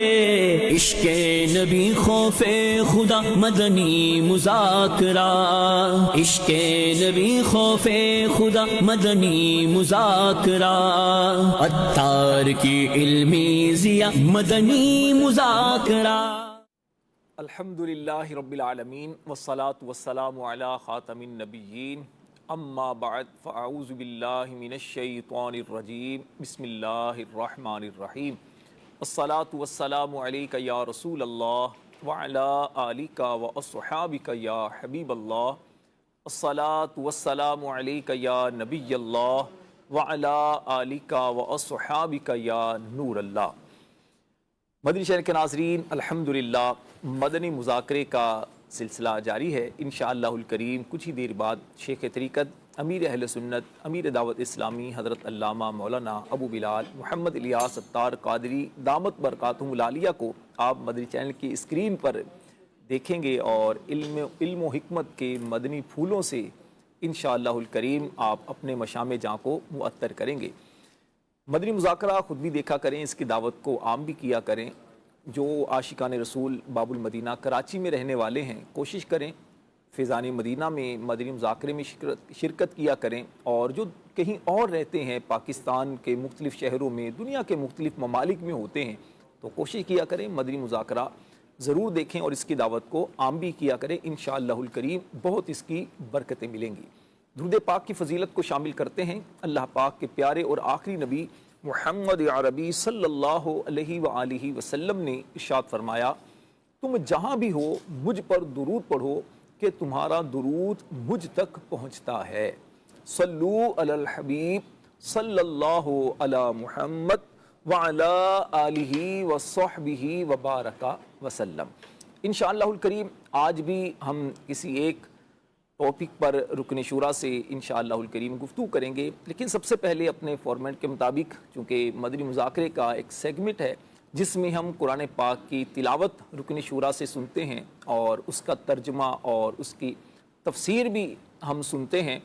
عشق نبی خوف خدا مدنی مذاکرہ، عشق نبی خوف خدا مدنی مذاکرہ، عطار کی علمی ضیا مدنی مذاکرہ۔ الحمدللہ رب العالمین والصلاة والسلام علی خاتم النبیین، اما بعد فاعوذ باللہ من الشیطان الرجیم، بسم اللہ الرحمن الرحیم۔ الصلاة والسلام علیک یا رسول اللہ وعلی آلک واصحابک یا حبیب اللہ، الصلاة والسلام علیک یا نبی اللہ وعلی آلک واصحابک یا نور اللہ۔ مدنی شہر کے ناظرین، الحمدللہ مدنی مذاکرے کا سلسلہ جاری ہے۔ انشاءاللہ الکریم کچھ ہی دیر بعد شیخ طریقت، امیر اہل سنت، امیر دعوت اسلامی حضرت علامہ مولانا ابو بلال محمد الیاس عطار قادری دامت برکاتہم العالیہ کو آپ مدنی چینل کی اسکرین پر دیکھیں گے اور علم و حکمت کے مدنی پھولوں سے انشاءاللہ الکریم آپ اپنے مشام جاں کو معطر کریں گے۔ مدنی مذاکرہ خود بھی دیکھا کریں، اس کی دعوت کو عام بھی کیا کریں۔ جو عاشقان رسول باب المدینہ کراچی میں رہنے والے ہیں، کوشش کریں فیضان مدینہ میں مدنی مذاکرے میں شرکت کیا کریں، اور جو کہیں اور رہتے ہیں پاکستان کے مختلف شہروں میں، دنیا کے مختلف ممالک میں ہوتے ہیں، تو کوشش کیا کریں مدنی مذاکرہ ضرور دیکھیں اور اس کی دعوت کو عام بھی کیا کریں۔ انشاءاللہ الکریم بہت اس کی برکتیں ملیں گی۔ درود پاک کی فضیلت کو شامل کرتے ہیں۔ اللہ پاک کے پیارے اور آخری نبی محمد عربی صلی اللہ علیہ وآلہ وسلم نے ارشاد فرمایا، تم جہاں بھی ہو مجھ پر درود پڑھو کہ تمہارا درود مجھ تک پہنچتا ہے۔ صلو علی الحبیب صلی اللہ علی محمد وعلی آلہ وصحبہ وبارک وسلم۔ انشاءاللہ الکریم آج بھی ہم کسی ایک ٹاپک پر رکن شورا سے انشاءاللہ الکریم گفتگو کریں گے، لیکن سب سے پہلے اپنے فارمیٹ کے مطابق، چونکہ مدنی مذاکرے کا ایک سیگمنٹ ہے جس میں ہم قرآن پاک کی تلاوت رکن شورا سے سنتے ہیں اور اس کا ترجمہ اور اس کی تفسیر بھی ہم سنتے ہیں،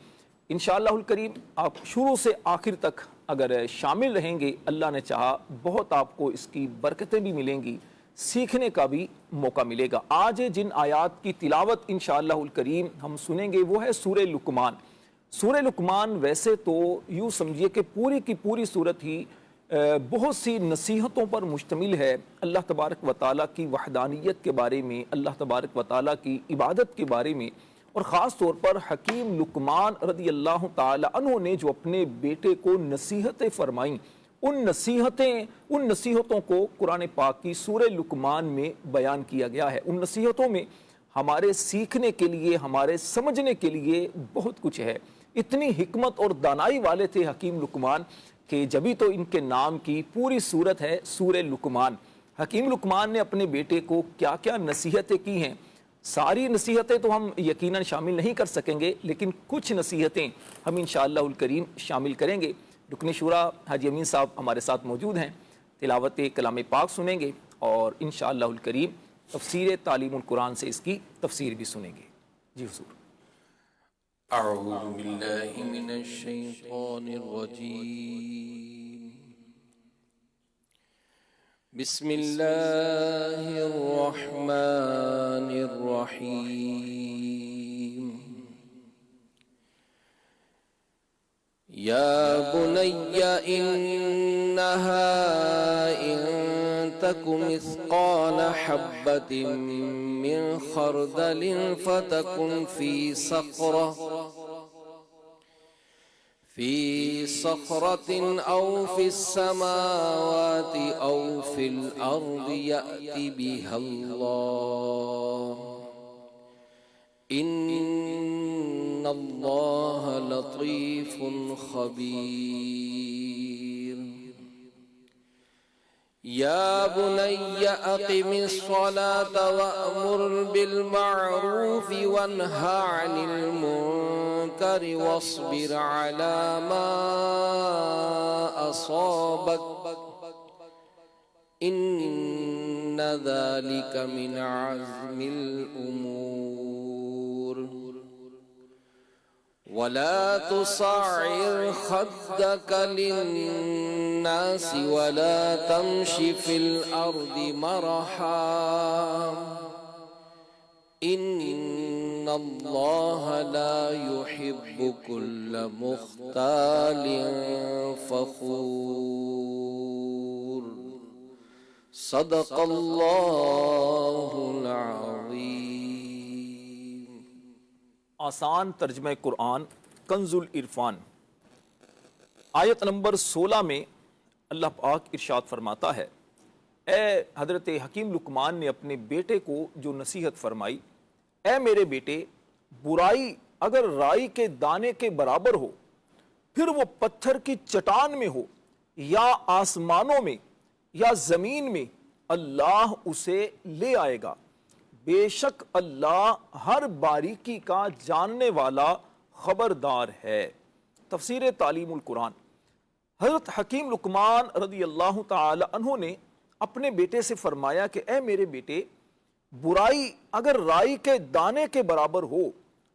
انشاءاللہ الکریم آپ شروع سے آخر تک اگر شامل رہیں گے، اللہ نے چاہا بہت آپ کو اس کی برکتیں بھی ملیں گی، سیکھنے کا بھی موقع ملے گا۔ آج جن آیات کی تلاوت انشاءاللہ الکریم ہم سنیں گے وہ ہے سورہ لقمان۔ سورہ لقمان ویسے تو یوں سمجھیے کہ پوری کی پوری صورت ہی بہت سی نصیحتوں پر مشتمل ہے، اللہ تبارک و تعالیٰ کی وحدانیت کے بارے میں، اللہ تبارک و تعالیٰ کی عبادت کے بارے میں، اور خاص طور پر حکیم لقمان رضی اللہ تعالیٰ عنہ نے جو اپنے بیٹے کو نصیحتیں فرمائیں، ان نصیحتوں کو قرآن پاک کی سورہ لقمان میں بیان کیا گیا ہے۔ ان نصیحتوں میں ہمارے سیکھنے کے لیے، ہمارے سمجھنے کے لیے بہت کچھ ہے۔ اتنی حکمت اور دانائی والے تھے حکیم لقمان کہ جبھی تو ان کے نام کی پوری صورت ہے سورہ لقمان۔ حکیم لقمان نے اپنے بیٹے کو کیا کیا نصیحتیں کی ہیں، ساری نصیحتیں تو ہم یقیناً شامل نہیں کر سکیں گے، لیکن کچھ نصیحتیں ہم انشاءاللہ الکریم شامل کریں گے۔ رکن شورا حاجی امین صاحب ہمارے ساتھ موجود ہیں، تلاوت کلام پاک سنیں گے اور انشاءاللہ الکریم تفسیر تعلیم القرآن سے اس کی تفسیر بھی سنیں گے۔ جی حضور۔ اعوذ باللہ من الشیطان الرجیم، بسم اللہ الرحمن الرحیم۔ یا بنی انہا ان تک مثقال حبۃ من خردل فتکن فی صخرۃ او فی السماوات او فی الارض یأت بها اللہ، ان اللہ لطیف خبیر۔ یا بنی اقم الصلاة وأمر بالمعروف وانہ عن المنکر واصبر على ما أصابك ان ذلك من عزم الامور۔ ولا تصعر خدك للناس ولا تمش في الأرض مرحا إن الله لا يحب كل مختال فخور صدق اللہ العظیم۔ آسان ترجمہ قرآن کنز العرفان آیت نمبر 16 میں اللہ پاک ارشاد فرماتا ہے، اے حضرت حکیم لقمان نے اپنے بیٹے کو جو نصیحت فرمائی، اے میرے بیٹے، برائی اگر رائی کے دانے کے برابر ہو، پھر وہ پتھر کی چٹان میں ہو یا آسمانوں میں یا زمین میں، اللہ اسے لے آئے گا۔ بے شک اللہ ہر باریکی کا جاننے والا خبردار ہے۔ تفسیر تعلیم القرآن۔ حضرت حکیم لقمان رضی اللہ تعالی عنہ نے اپنے بیٹے سے فرمایا کہ اے میرے بیٹے، برائی اگر رائی کے دانے کے برابر ہو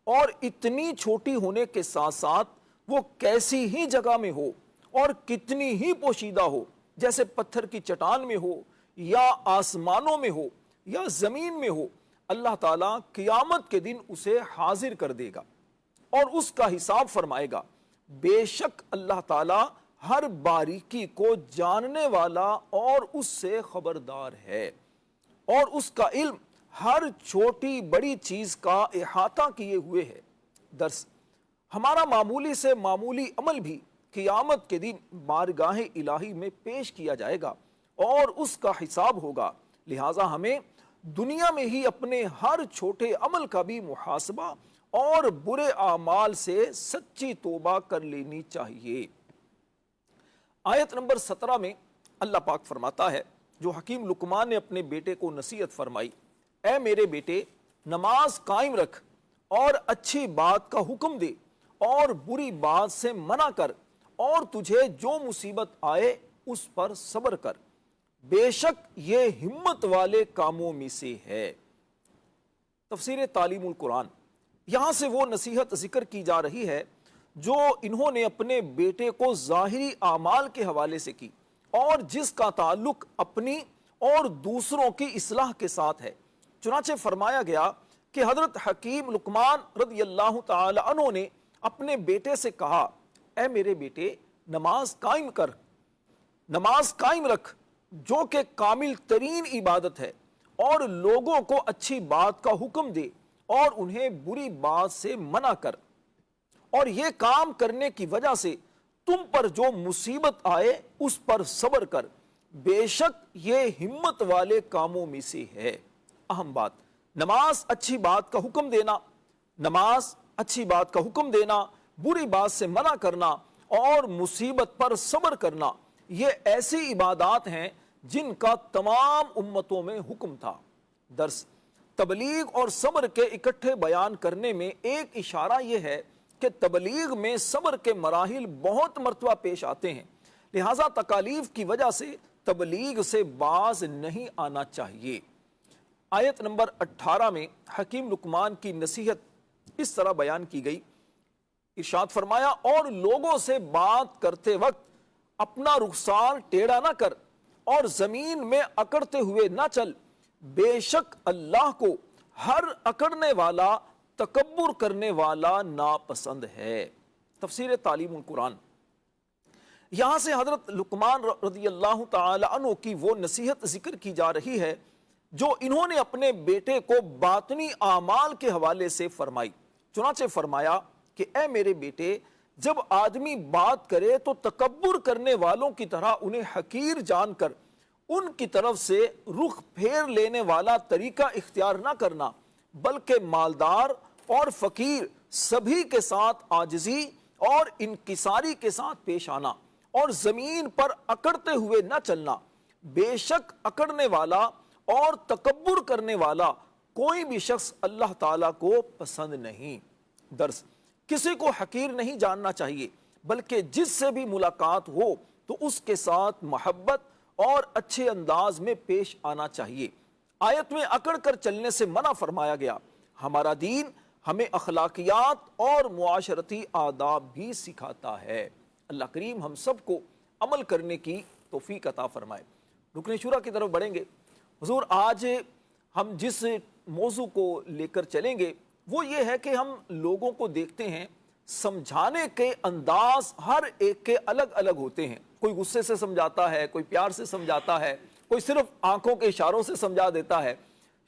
اور اتنی چھوٹی ہونے کے ساتھ ساتھ وہ کیسی ہی جگہ میں ہو اور کتنی ہی پوشیدہ ہو، جیسے پتھر کی چٹان میں ہو یا آسمانوں میں ہو یا زمین میں ہو، اللہ تعالیٰ قیامت کے دن اسے حاضر کر دے گا اور اس کا حساب فرمائے گا۔ بے شک اللہ تعالیٰ ہر باریکی کو جاننے والا اور اس سے خبردار ہے، اور اس کا علم ہر چھوٹی بڑی چیز کا احاطہ کیے ہوئے ہے۔ درس: ہمارا معمولی سے معمولی عمل بھی قیامت کے دن بارگاہ الہی میں پیش کیا جائے گا اور اس کا حساب ہوگا، لہٰذا ہمیں دنیا میں ہی اپنے ہر چھوٹے عمل کا بھی محاسبہ اور برے اعمال سے سچی توبہ کر لینی چاہیے۔ آیت نمبر 17 میں اللہ پاک فرماتا ہے، جو حکیم لقمان نے اپنے بیٹے کو نصیحت فرمائی، اے میرے بیٹے، نماز قائم رکھ اور اچھی بات کا حکم دے اور بری بات سے منع کر، اور تجھے جو مصیبت آئے اس پر صبر کر، بے شک یہ ہمت والے کاموں میں سے ہے۔ تفسیر تعلیم القرآن۔ یہاں سے وہ نصیحت ذکر کی جا رہی ہے جو انہوں نے اپنے بیٹے کو ظاہری اعمال کے حوالے سے کی اور جس کا تعلق اپنی اور دوسروں کی اصلاح کے ساتھ ہے۔ چنانچہ فرمایا گیا کہ حضرت حکیم لقمان رضی اللہ تعالی عنہ نے اپنے بیٹے سے کہا، اے میرے بیٹے، نماز قائم کر، نماز قائم رکھ جو کہ کامل ترین عبادت ہے، اور لوگوں کو اچھی بات کا حکم دے اور انہیں بری بات سے منع کر، اور یہ کام کرنے کی وجہ سے تم پر جو مصیبت آئے اس پر صبر کر، بے شک یہ ہمت والے کاموں میں سے ہے۔ اہم بات، نماز اچھی بات کا حکم دینا، نماز اچھی بات کا حکم دینا، بری بات سے منع کرنا اور مصیبت پر صبر کرنا، یہ ایسی عبادات ہیں جن کا تمام امتوں میں حکم تھا۔ درس: تبلیغ اور صبر کے اکٹھے بیان کرنے میں ایک اشارہ یہ ہے کہ تبلیغ میں صبر کے مراحل بہت مرتبہ پیش آتے ہیں، لہٰذا تکالیف کی وجہ سے تبلیغ سے باز نہیں آنا چاہیے۔ آیت نمبر 18 میں حکیم لقمان کی نصیحت اس طرح بیان کی گئی، ارشاد فرمایا، اور لوگوں سے بات کرتے وقت اپنا رخسار ٹیڑھا نہ کر اور زمین میں اکڑتے ہوئے نہ چل، بے شک اللہ کو ہر اکڑنے والا، تکبر کرنے والا ناپسند ہے۔ تفسیر تعلیم القرآن۔ یہاں سے حضرت لقمان رضی اللہ تعالی عنہ کی وہ نصیحت ذکر کی جا رہی ہے جو انہوں نے اپنے بیٹے کو باطنی اعمال کے حوالے سے فرمائی۔ چنانچہ فرمایا کہ اے میرے بیٹے، جب آدمی بات کرے تو تکبر کرنے والوں کی طرح انہیں حقیر جان کر ان کی طرف سے رخ پھیر لینے والا طریقہ اختیار نہ کرنا، بلکہ مالدار اور فقیر سبھی کے ساتھ عاجزی اور انکساری کے ساتھ پیش آنا اور زمین پر اکڑتے ہوئے نہ چلنا، بے شک اکڑنے والا اور تکبر کرنے والا کوئی بھی شخص اللہ تعالیٰ کو پسند نہیں۔ درس: کسی کو حقیر نہیں جاننا چاہیے، بلکہ جس سے بھی ملاقات ہو تو اس کے ساتھ محبت اور اچھے انداز میں پیش آنا چاہیے۔ آیت میں اکڑ کر چلنے سے منع فرمایا گیا۔ ہمارا دین ہمیں اخلاقیات اور معاشرتی آداب بھی سکھاتا ہے۔ اللہ کریم ہم سب کو عمل کرنے کی توفیق عطا فرمائے۔ رکن شورا کی طرف بڑھیں گے۔ حضور آج ہم جس موضوع کو لے کر چلیں گے وہ یہ ہے کہ ہم لوگوں کو دیکھتے ہیں، سمجھانے کے انداز ہر ایک کے الگ الگ ہوتے ہیں۔ کوئی غصے سے سمجھاتا ہے، کوئی پیار سے سمجھاتا ہے، کوئی صرف آنکھوں کے اشاروں سے سمجھا دیتا ہے۔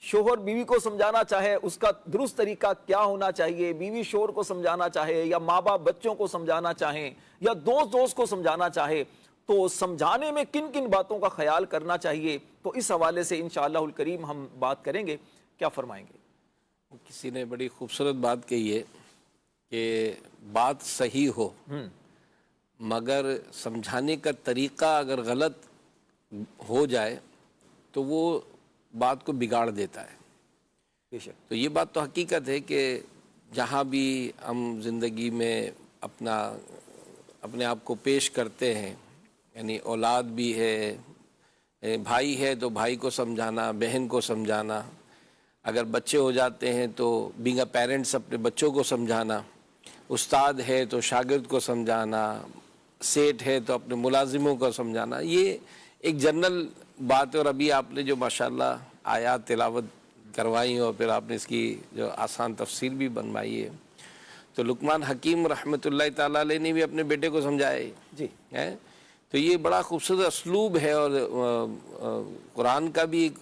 شوہر بیوی کو سمجھانا چاہے اس کا درست طریقہ کیا ہونا چاہیے، بیوی شوہر کو سمجھانا چاہے، یا ماں باپ بچوں کو سمجھانا چاہیں، یا دوست کو سمجھانا چاہے، تو سمجھانے میں کن کن باتوں کا خیال کرنا چاہیے، تو اس حوالے سے انشاءاللہ الکریم ہم بات کریں گے۔ کیا فرمائیں گے؟ کسی نے بڑی خوبصورت بات کہی ہے کہ بات صحیح ہو مگر سمجھانے کا طریقہ اگر غلط ہو جائے تو وہ بات کو بگاڑ دیتا ہے۔ بے شک۔ تو یہ بات تو حقیقت ہے کہ جہاں بھی ہم زندگی میں اپنے آپ کو پیش کرتے ہیں، یعنی اولاد بھی ہے، بھائی ہے تو بھائی کو سمجھانا، بہن کو سمجھانا، اگر بچے ہو جاتے ہیں تو بینگ اے پیرنٹس اپنے بچوں کو سمجھانا، استاد ہے تو شاگرد کو سمجھانا، سیٹ ہے تو اپنے ملازموں کو سمجھانا، یہ ایک جنرل بات ہے۔ اور ابھی آپ نے جو ماشاءاللہ آیات تلاوت کروائی اور پھر آپ نے اس کی جو آسان تفسیر بھی بنوائی ہے، تو لقمان حکیم رحمۃ اللہ تعالیٰ علیہ نے بھی اپنے بیٹے کو سمجھایا جی ہے۔ تو یہ بڑا خوبصورت اسلوب ہے اور قرآن کا بھی ایک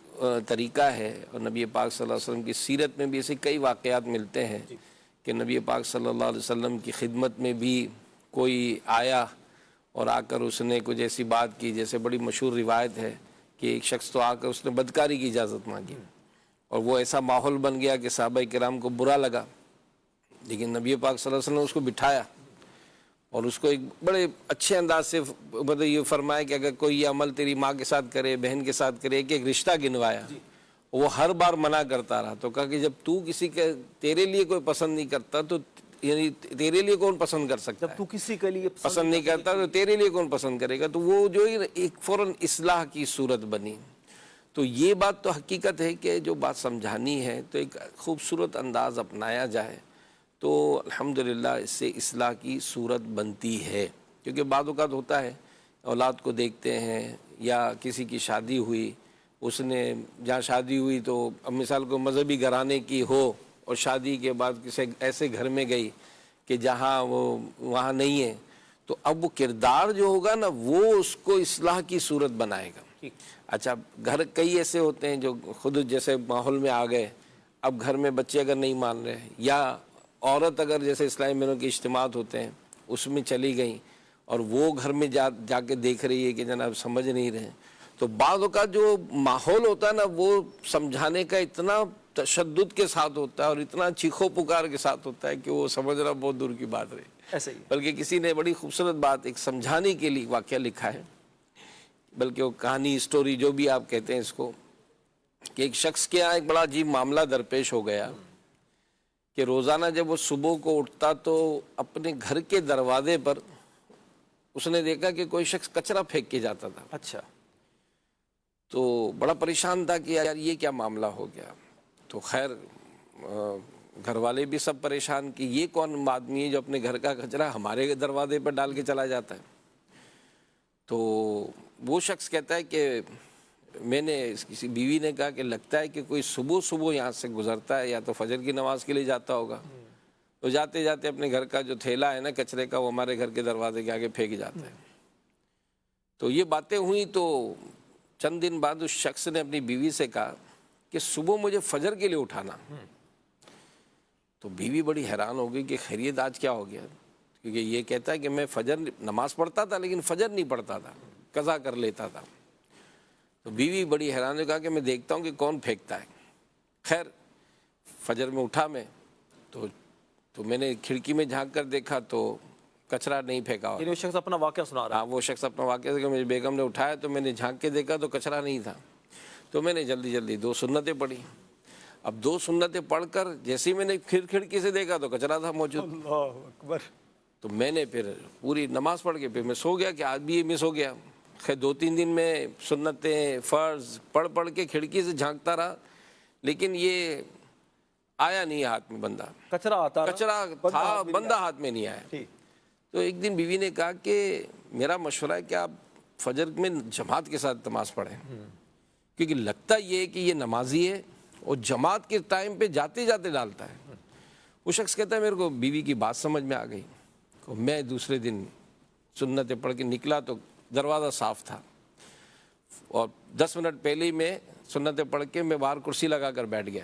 طریقہ ہے، اور نبی پاک صلی اللہ علیہ وسلم کی سیرت میں بھی ایسے کئی واقعات ملتے ہیں کہ نبی پاک صلی اللہ علیہ وسلم کی خدمت میں بھی کوئی آیا اور آ کر اس نے کچھ ایسی بات کی، جیسے بڑی مشہور روایت ہے کہ ایک شخص تو آ کر اس نے بدکاری کی اجازت مانگی، اور وہ ایسا ماحول بن گیا کہ صحابہ کرام کو برا لگا، لیکن نبی پاک صلی اللہ علیہ وسلم نے اس کو بٹھایا اور اس کو ایک بڑے اچھے انداز سے مطلب یہ فرمایا کہ اگر کوئی یہ عمل تیری ماں کے ساتھ کرے، بہن کے ساتھ کرے، ایک رشتہ گنوایا، وہ ہر بار منع کرتا رہا۔ تو کہا کہ جب تو کسی کے تیرے لیے کوئی پسند نہیں کرتا تو یعنی تیرے لیے کون پسند کر سکتا ہے؟ جب تو کسی کے لیے پسند نہیں کرتا تو تیرے لیے کون پسند کرے گا؟ تو وہ جو ایک فوراً اصلاح کی صورت بنی۔ تو یہ بات تو حقیقت ہے کہ جو بات سمجھانی ہے تو ایک خوبصورت انداز اپنایا جائے تو الحمدللہ اس سے اصلاح کی صورت بنتی ہے۔ کیونکہ بعض اوقات ہوتا ہے، اولاد کو دیکھتے ہیں یا کسی کی شادی ہوئی، اس نے جہاں شادی ہوئی تو اب مثال کو مذہبی گھرانے کی ہو اور شادی کے بعد کسی ایسے گھر میں گئی کہ جہاں وہ وہاں نہیں ہے، تو اب وہ کردار جو ہوگا نا وہ اس کو اصلاح کی صورت بنائے گا۔ اچھا گھر کئی ایسے ہوتے ہیں جو خود جیسے ماحول میں آ گئے، اب گھر میں بچے اگر نہیں مان رہے یا عورت اگر جیسے اسلامی بہنوں کے اجتماعات ہوتے ہیں اس میں چلی گئیں اور وہ گھر میں جا کے دیکھ رہی ہے کہ جناب سمجھ نہیں رہے، تو بعض اوقات جو ماحول ہوتا ہے نا وہ سمجھانے کا اتنا تشدد کے ساتھ ہوتا ہے اور اتنا چیخو پکار کے ساتھ ہوتا ہے کہ وہ سمجھنا بہت دور کی بات رہی۔ ایسے ہی بلکہ کسی نے بڑی خوبصورت بات ایک سمجھانے کے لیے واقعہ لکھا ہے، بلکہ وہ کہانی اسٹوری جو بھی آپ کہتے ہیں اس کو، کہ ایک شخص کے یہاں ایک بڑا عجیب معاملہ درپیش ہو گیا کہ روزانہ جب وہ صبح کو اٹھتا تو اپنے گھر کے دروازے پر اس نے دیکھا کہ کوئی شخص کچرا پھینک کے جاتا تھا۔ اچھا، تو بڑا پریشان تھا کہ یار یہ کیا معاملہ ہو گیا۔ تو خیر گھر والے بھی سب پریشان کہ یہ کون آدمی ہے جو اپنے گھر کا کچرا ہمارے دروازے پر ڈال کے چلا جاتا ہے۔ تو وہ شخص کہتا ہے کہ میں نے کسی بیوی نے کہا کہ لگتا ہے کہ کوئی صبح صبح یہاں سے گزرتا ہے، یا تو فجر کی نماز کے لیے جاتا ہوگا، تو جاتے جاتے اپنے گھر کا جو تھیلا ہے نا کچرے کا وہ ہمارے گھر کے دروازے کے آگے پھینک جاتا ہے۔ تو یہ باتیں ہوئیں تو چند دن بعد اس شخص نے اپنی بیوی سے کہا کہ صبح مجھے فجر کے لیے اٹھانا۔ تو بیوی بڑی حیران ہو گئی کہ خیریت آج کیا ہو گیا، کیونکہ یہ کہتا ہے کہ میں فجر نماز پڑھتا تھا لیکن فجر نہیں پڑھتا تھا، قضا کر لیتا تھا۔ تو بیوی بڑی حیران نے کہا کہ میں دیکھتا ہوں کہ کون پھینکتا ہے۔ خیر فجر میں اٹھا میں تو میں نے کھڑکی میں جھانک کر دیکھا تو کچرا نہیں پھینکا ہوا۔ وہ شخص اپنا واقعہ سنا رہا ہے۔ ہاں وہ شخص اپنا واقعہ کہ مجھے بیگم نے اٹھایا تو میں نے جھانک کے دیکھا تو کچرا نہیں تھا۔ تو میں نے جلدی جلدی 2 سنتیں پڑھی۔ اب 2 سنتیں پڑھ کر جیسے ہی میں نے کھڑکی سے دیکھا تو کچرا تھا موجود۔ اللہ اکبر۔ تو میں نے پھر پوری نماز پڑھ کے پھر میں سو گیا کہ آج بھی یہ مس ہو گیا۔ خیر 2-3 دن میں سنتیں فرض پڑھ کے کھڑکی سے جھانکتا رہا، لیکن یہ آیا نہیں ہاتھ میں بندہ, کچرا آتا رہا, کچرا تھا, بندہ ہاتھ میں نہیں آیا. ٹھیک. تو ایک دن بیوی نے کہا کہ میرا مشورہ ہے کہ آپ فجر میں جماعت کے ساتھ نماز پڑھیں, کیونکہ لگتا یہ ہے کہ یہ نمازی ہے اور جماعت کے ٹائم پہ جاتے جاتے ڈالتا ہے. وہ شخص کہتا ہے میرے کو بیوی کی بات سمجھ میں آ گئی. میں دوسرے دن سنتیں پڑھ کے نکلا تو دروازہ صاف تھا, اور 10 منٹ پہلے ہی میں سنتیں پڑھ کے میں باہر کرسی لگا کر بیٹھ گیا,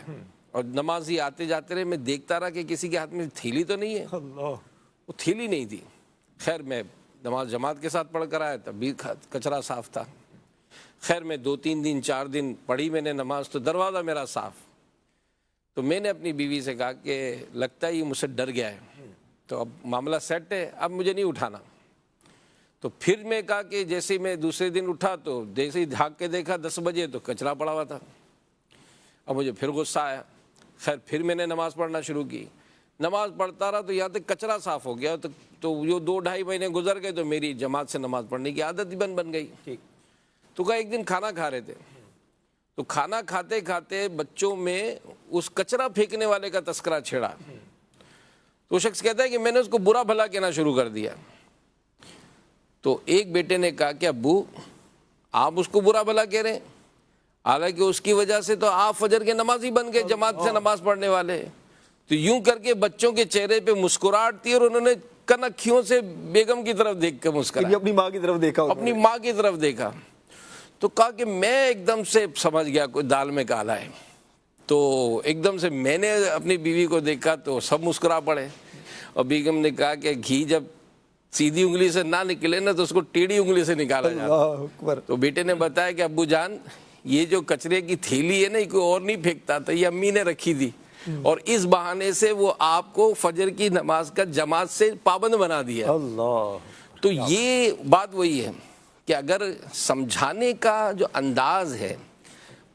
اور نمازی آتے جاتے رہے, میں دیکھتا رہا کہ کسی کے ہاتھ میں تھیلی تو نہیں ہے. وہ تھیلی نہیں تھی. خیر میں نماز جماعت کے ساتھ پڑھ کر آیا, تب بھی کچرا صاف تھا. خیر میں 2-3 دن 4 دن پڑھی میں نے نماز, تو دروازہ میرا صاف. تو میں نے اپنی بیوی سے کہا کہ لگتا ہے یہ مجھ سے ڈر گیا ہے, تو اب معاملہ سیٹ ہے, اب مجھے نہیں اٹھانا. تو پھر میں کہا کہ جیسے میں دوسرے دن اٹھا تو جیسے ہی جھانک کے دیکھا 10 بجے تو کچرا پڑا ہوا تھا. اب مجھے پھر غصہ آیا. خیر پھر میں نے نماز پڑھنا شروع کی. نماز پڑھتا رہا تو یہاں تک کچرا صاف ہو گیا. تو یہ 2-2.5 مہینے گزر گئے تو میری جماعت سے نماز پڑھنے کی عادت ہی بن گئی. تو کہا ایک دن کھانا کھا رہے تھے, تو کھانا کھاتے کھاتے بچوں میں اس کچرا پھینکنے والے کا تذکرہ چھڑا. تو شخص کہتا ہے کہ میں نے اس کو برا بھلا کہنا شروع کر دیا. تو ایک بیٹے نے کہا کہ ابو آپ اس کو برا بھلا کہہ رہے ہیں, حالانکہ اس کی وجہ سے تو آپ فجر کے نمازی بن گئے, جماعت سے نماز پڑھنے والے. تو یوں کر کے بچوں کے چہرے پہ مسکراہٹ تھی, اور انہوں نے کنکھیوں سے بیگم کی طرف دیکھ کے مسکرایا, اپنی ماں کی طرف دیکھا, اپنی ماں کی طرف دیکھا. تو کہا کہ میں ایک دم سے سمجھ گیا کوئی دال میں کالا ہے. تو ایک دم سے میں نے اپنی بیوی کو دیکھا تو سب مسکرا پڑے, اور بیگم نے کہا کہ گھی جب سیدھی انگلی سے نہ نکلے نا تو اس کو ٹیڑھی انگلی سے نکالا جاتا. تو بیٹے نے بتایا کہ ابو جان یہ جو کچرے کی تھیلی ہے نا, یہ کوئی اور نہیں پھینکتا تھا, یہ امی نے رکھی تھی, اور اس بہانے سے وہ آپ کو فجر کی نماز کا جماعت سے پابند بنا دیا. تو یہ بات وہی ہے کہ اگر سمجھانے کا جو انداز ہے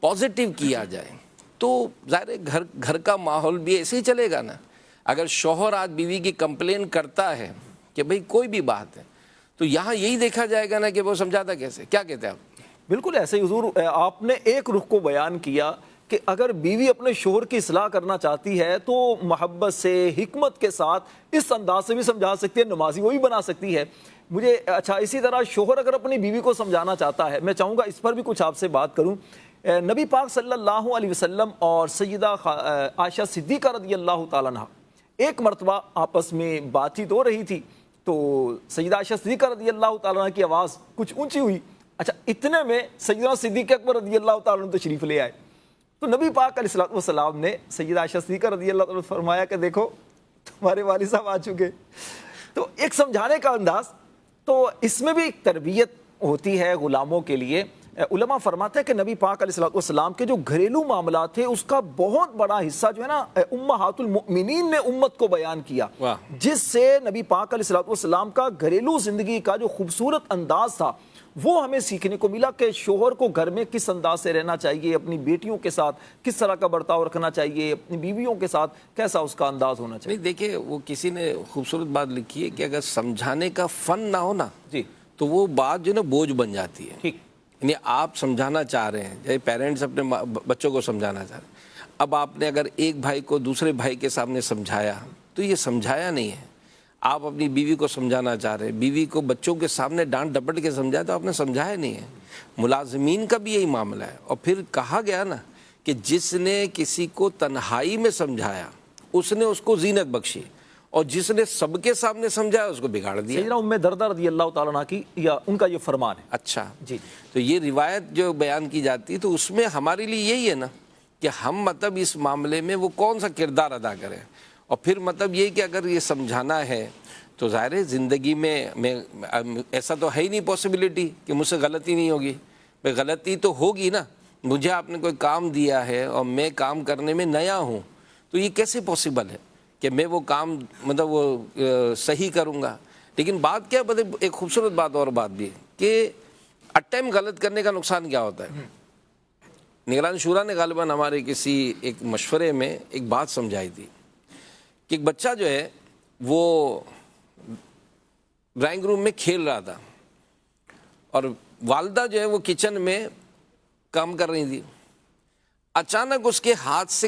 پازیٹیو کیا جائے تو ظاہر ہے گھر کا ماحول بھی ایسے ہی چلے گا نا. اگر شوہر آج بیوی کی کمپلین کرتا ہے کہ بھئی کوئی بھی بات ہے, تو یہاں یہی دیکھا جائے گا نا کہ وہ سمجھاتا کیسے. کیا کہتے ہیں آپ؟ بالکل ایسے ہی حضور, آپ نے ایک رخ کو بیان کیا کہ اگر بیوی اپنے شوہر کی اصلاح کرنا چاہتی ہے تو محبت سے, حکمت کے ساتھ, اس انداز سے بھی سمجھا سکتی ہے, نمازی وہ بھی بنا سکتی ہے. مجھے اچھا اسی طرح شوہر اگر اپنی بیوی کو سمجھانا چاہتا ہے, میں چاہوں گا اس پر بھی کچھ آپ سے بات کروں. نبی پاک صلی اللہ علیہ وسلم اور سیدہ عائشہ صدیقہ رضی اللہ تعالیٰ عنہ ایک مرتبہ آپس میں بات چیت ہو رہی تھی, تو سیدہ عائشہ صدیقہ رضی اللہ تعالیٰ عنہ کی آواز کچھ اونچی ہوئی. اچھا اتنے میں سیدنا صدیق اکبر رضی اللہ تعالیٰ عنہ تشریف لے آئے. تو نبی پاک علیہ الصلوۃ والسلام نے سیدہ عائشہ صدیقہ رضی اللہ تعالیٰ عنہ فرمایا کہ دیکھو تمہارے والد صاحب آ چکے. تو ایک سمجھانے کا انداز, تو اس میں بھی ایک تربیت ہوتی ہے غلاموں کے لیے. علماء فرماتے ہیں کہ نبی پاک علیہ الصلوۃ والسلام کے جو گھریلو معاملات تھے اس کا بہت بڑا حصہ جو ہے نا امہات المؤمنین نے امت کو بیان کیا, جس سے نبی پاک علیہ الصلوۃ والسلام کا گھریلو زندگی کا جو خوبصورت انداز تھا وہ ہمیں سیکھنے کو ملا کہ شوہر کو گھر میں کس انداز سے رہنا چاہیے, اپنی بیٹیوں کے ساتھ کس طرح کا برتاؤ رکھنا چاہیے, اپنی بیویوں کے ساتھ کیسا اس کا انداز ہونا چاہیے. دیکھیں وہ کسی نے خوبصورت بات لکھی ہے کہ اگر سمجھانے کا فن نہ ہو نا جی تو وہ بات جو ہے نا بوجھ بن جاتی ہے. ٹھیک, یعنی آپ سمجھانا چاہ رہے ہیں, جیسے پیرنٹس اپنے بچوں کو سمجھانا چاہ رہے ہیں, اب آپ نے اگر ایک بھائی کو دوسرے بھائی کے سامنے سمجھایا تو یہ سمجھایا نہیں ہے. آپ اپنی بیوی کو سمجھانا چاہ رہے ہیں, بیوی کو بچوں کے سامنے ڈانٹ ڈپٹ کے سمجھایا تو آپ نے سمجھایا نہیں ہے. ملازمین کا بھی یہی معاملہ ہے. اور پھر کہا گیا نا کہ جس نے کسی کو تنہائی میں سمجھایا اس نے اس کو زینت بخشی, اور جس نے سب کے سامنے سمجھایا اس کو بگاڑ دیا. سیدنا ام دردہ رضی اللہ تعالیٰ عنہ کی یا ان کا یہ فرمان ہے. اچھا جی, تو یہ روایت جو بیان کی جاتی ہے تو اس میں ہمارے لیے یہی ہے نا کہ ہم مطلب اس معاملے میں وہ کون سا کردار ادا کریں. اور پھر مطلب یہ کہ اگر یہ سمجھانا ہے تو ظاہر ہے زندگی میں ایسا تو ہے ہی نہیں پاسبلٹی کہ مجھ سے غلطی نہیں ہوگی. بھائی غلطی تو ہوگی نا, مجھے آپ نے کوئی کام دیا ہے اور میں کام کرنے میں نیا ہوں, تو یہ کیسے پاسبل ہے کہ میں وہ کام مطلب وہ صحیح کروں گا. لیکن بات کیا ایک خوبصورت بات اور بات بھی ہے کہ اٹیم غلط کرنے کا نقصان کیا ہوتا ہے. نگران شورا نے غالباً ہمارے کسی ایک مشورے میں ایک بات سمجھائی تھی کہ ایک بچہ جو ہے وہ ڈرائنگ روم میں کھیل رہا تھا اور والدہ جو ہے وہ کچن میں کام کر رہی تھی. اچانک اس کے ہاتھ سے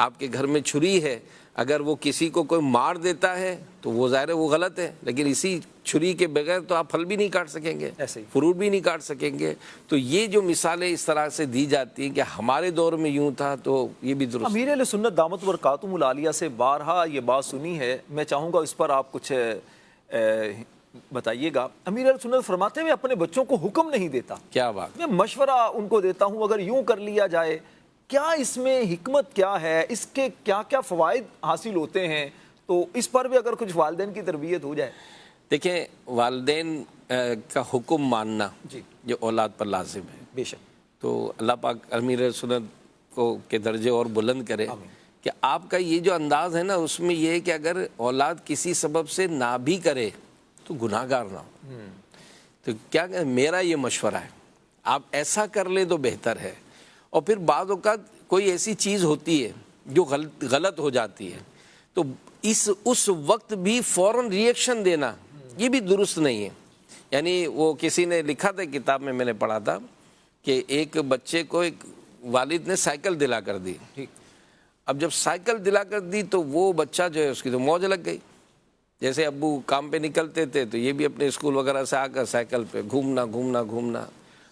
آپ کے گھر میں چھری ہے، اگر وہ کسی کو کوئی مار دیتا ہے تو وہ ظاہر ہے وہ غلط ہے، لیکن اسی چھری کے بغیر تو آپ پھل بھی نہیں کاٹ سکیں گے، ایسے ہی فروٹ بھی نہیں کاٹ سکیں گے۔ تو یہ جو مثالیں اس طرح سے دی جاتی ہیں کہ ہمارے دور میں یوں تھا، تو یہ بھی درست۔ امیر اہل سنت دامت برکاتہم العالیہ سے بارہا یہ بات سنی ہے، میں چاہوں گا اس پر آپ کچھ بتائیے گا۔ امیر اہل سنت فرماتے ہیں میں اپنے بچوں کو حکم نہیں دیتا، کیا بات! میں مشورہ ان کو دیتا ہوں، اگر یوں کر لیا جائے۔ کیا اس میں حکمت کیا ہے، اس کے کیا کیا فوائد حاصل ہوتے ہیں؟ تو اس پر بھی اگر کچھ والدین کی تربیت ہو جائے۔ دیکھیں، والدین کا حکم ماننا جی جو اولاد پر لازم ہے، بے شک، تو اللہ پاک امیر سنت کو کے درجے اور بلند کرے کہ آپ کا یہ جو انداز ہے نا، اس میں یہ ہے کہ اگر اولاد کسی سبب سے نہ بھی کرے تو گناہ گار نہ ہو۔ تو کیا کہ میرا یہ مشورہ ہے، آپ ایسا کر لیں تو بہتر ہے۔ اور پھر بعض اوقات کوئی ایسی چیز ہوتی ہے جو غلط ہو جاتی ہے، تو اس وقت بھی فوراً ری ایکشن دینا یہ بھی درست نہیں ہے۔ یعنی وہ کسی نے لکھا تھا، کتاب میں نے پڑھا تھا کہ ایک بچے کو ایک والد نے سائیکل دلا کر دی۔ اب جب سائیکل دلا کر دی تو وہ بچہ جو ہے اس کی تو موج لگ گئی، جیسے ابو کام پہ نکلتے تھے تو یہ بھی اپنے اسکول وغیرہ سے آ کر سائیکل پہ گھومنا گھومنا گھومنا،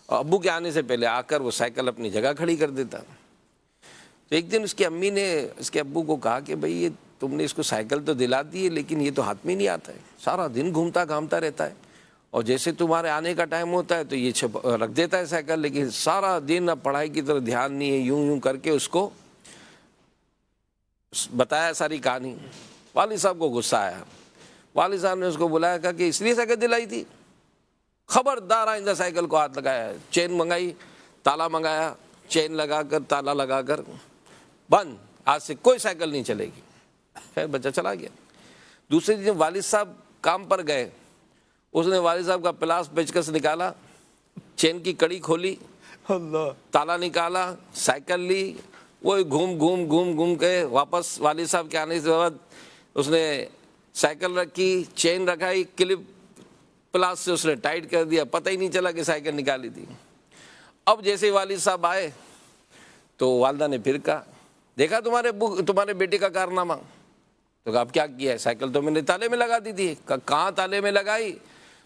اور ابو کے آنے سے پہلے آ کر وہ سائیکل اپنی جگہ کھڑی کر دیتا۔ تو ایک دن اس کی امی نے اس کے ابو کو کہا کہ بھئی یہ تم نے اس کو سائیکل تو دلا دی ہے، لیکن یہ تو ہاتھ میں نہیں آتا ہے، سارا دن گھومتا گھامتا رہتا ہے، اور جیسے تمہارے آنے کا ٹائم ہوتا ہے تو یہ رکھ دیتا ہے سائیکل، لیکن سارا دن اب پڑھائی کی طرف دھیان نہیں ہے۔ یوں کر کے اس کو بتایا ساری کہانی۔ والد صاحب کو غصہ آیا، والد صاحب نے اس کو بلایا، کہا کہ اس لیے سائیکل دلائی تھی، خبردار آئندہ سائیکل کو ہاتھ لگایا۔ چین منگائی، تالا منگایا، چین لگا کر تالا لگا کر بند، آج سے کوئی سائیکل نہیں چلے گی۔ خیر بچہ چلا گیا۔ دوسرے دن والد صاحب کام پر گئے، اس نے والد صاحب کا پلاس پیچکس نکالا، چین کی کڑی کھولی، اللہ، تالا نکالا، سائیکل لی، وہ گھوم کے واپس والد صاحب کے آنے کے بعد اس نے سائیکل رکھی، چین رکھائی، کلپ پلاس سے اس نے ٹائٹ کر دیا، پتہ ہی نہیں چلا کہ سائیکل نکالی تھی۔ اب جیسے والد صاحب آئے تو والدہ نے پھر کہا، دیکھا تمہارے بیٹے کا کارنامہ؟ تو کہا اب کیا کیا ہے؟ سائیکل تو میں نے تالے میں لگا دی تھی۔ کہاں تالے میں لگائی؟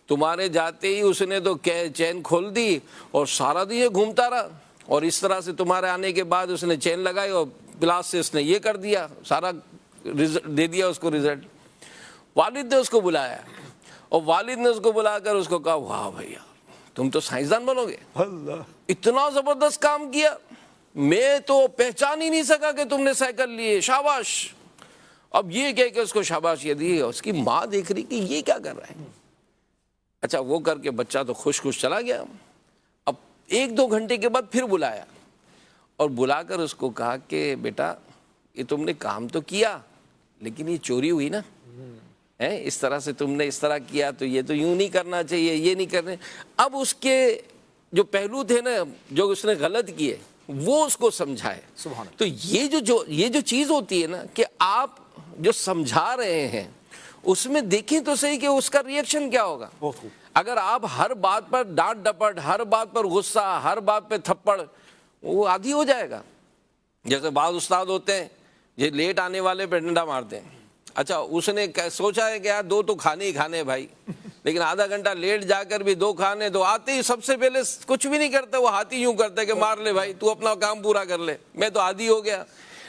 تمہارے جاتے ہی اس نے تو چین کھول دی اور سارا دن یہ گھومتا رہا، اور اس طرح سے تمہارے آنے کے بعد اس نے چین لگائی اور پلاس سے اس نے یہ کر دیا، سارا دے دیا اس کو رزلٹ۔ والد نے اس کو بلایا، اور والد نے اس کو بلا کر اس کو کہا، واہ بھیا تم تو سائنسدان بنو گے، اللہ، اتنا زبردست کام کیا، میں تو پہچان ہی نہیں سکا کہ تم نے سائیکل لیے، شاباش۔ اب یہ کہہ کہ اس کو شاباش یہ دی، اس کی ماں دیکھ رہی کہ یہ کیا کر رہا ہے۔ اچھا وہ کر کے بچہ تو خوش چلا گیا۔ اب 1-2 گھنٹے کے بعد پھر بلایا، اور بلا کر اس کو کہا کہ بیٹا یہ تم نے کام تو کیا، لیکن یہ چوری ہوئی نا، اس طرح سے تم نے اس طرح کیا، تو یہ تو یوں نہیں کرنا چاہیے، یہ نہیں کرنے۔ اب اس کے جو پہلو تھے نا جو اس نے غلط کیے وہ اس کو سمجھائے۔ سبحان اللہ۔ تو یہ جو چیز ہوتی ہے نا کہ آپ جو سمجھا رہے ہیں اس میں دیکھیں تو صحیح کہ اس کا ری ایکشن کیا ہوگا۔ بہت خوب۔ اگر آپ ہر بات پر ڈانٹ ڈپٹ، ہر بات پر غصہ، ہر بات پہ تھپڑ، وہ عادی ہو جائے گا۔ جیسے بعض استاد ہوتے ہیں یہ لیٹ آنے والے پہ ڈنڈا مارتے ہیں۔ اچھا اس نے سوچا ہے کہ یار 2 تو کھانے ہی کھانے بھائی، لیکن آدھا گھنٹہ لیٹ جا کر بھی 2 کھانے، تو آتے ہی سب سے پہلے کچھ بھی نہیں کرتا، وہ ہاتھ ہی یوں کرتا ہے کہ مار لے بھائی، تو اپنا کام پورا کر لے، میں تو عادی ہو گیا۔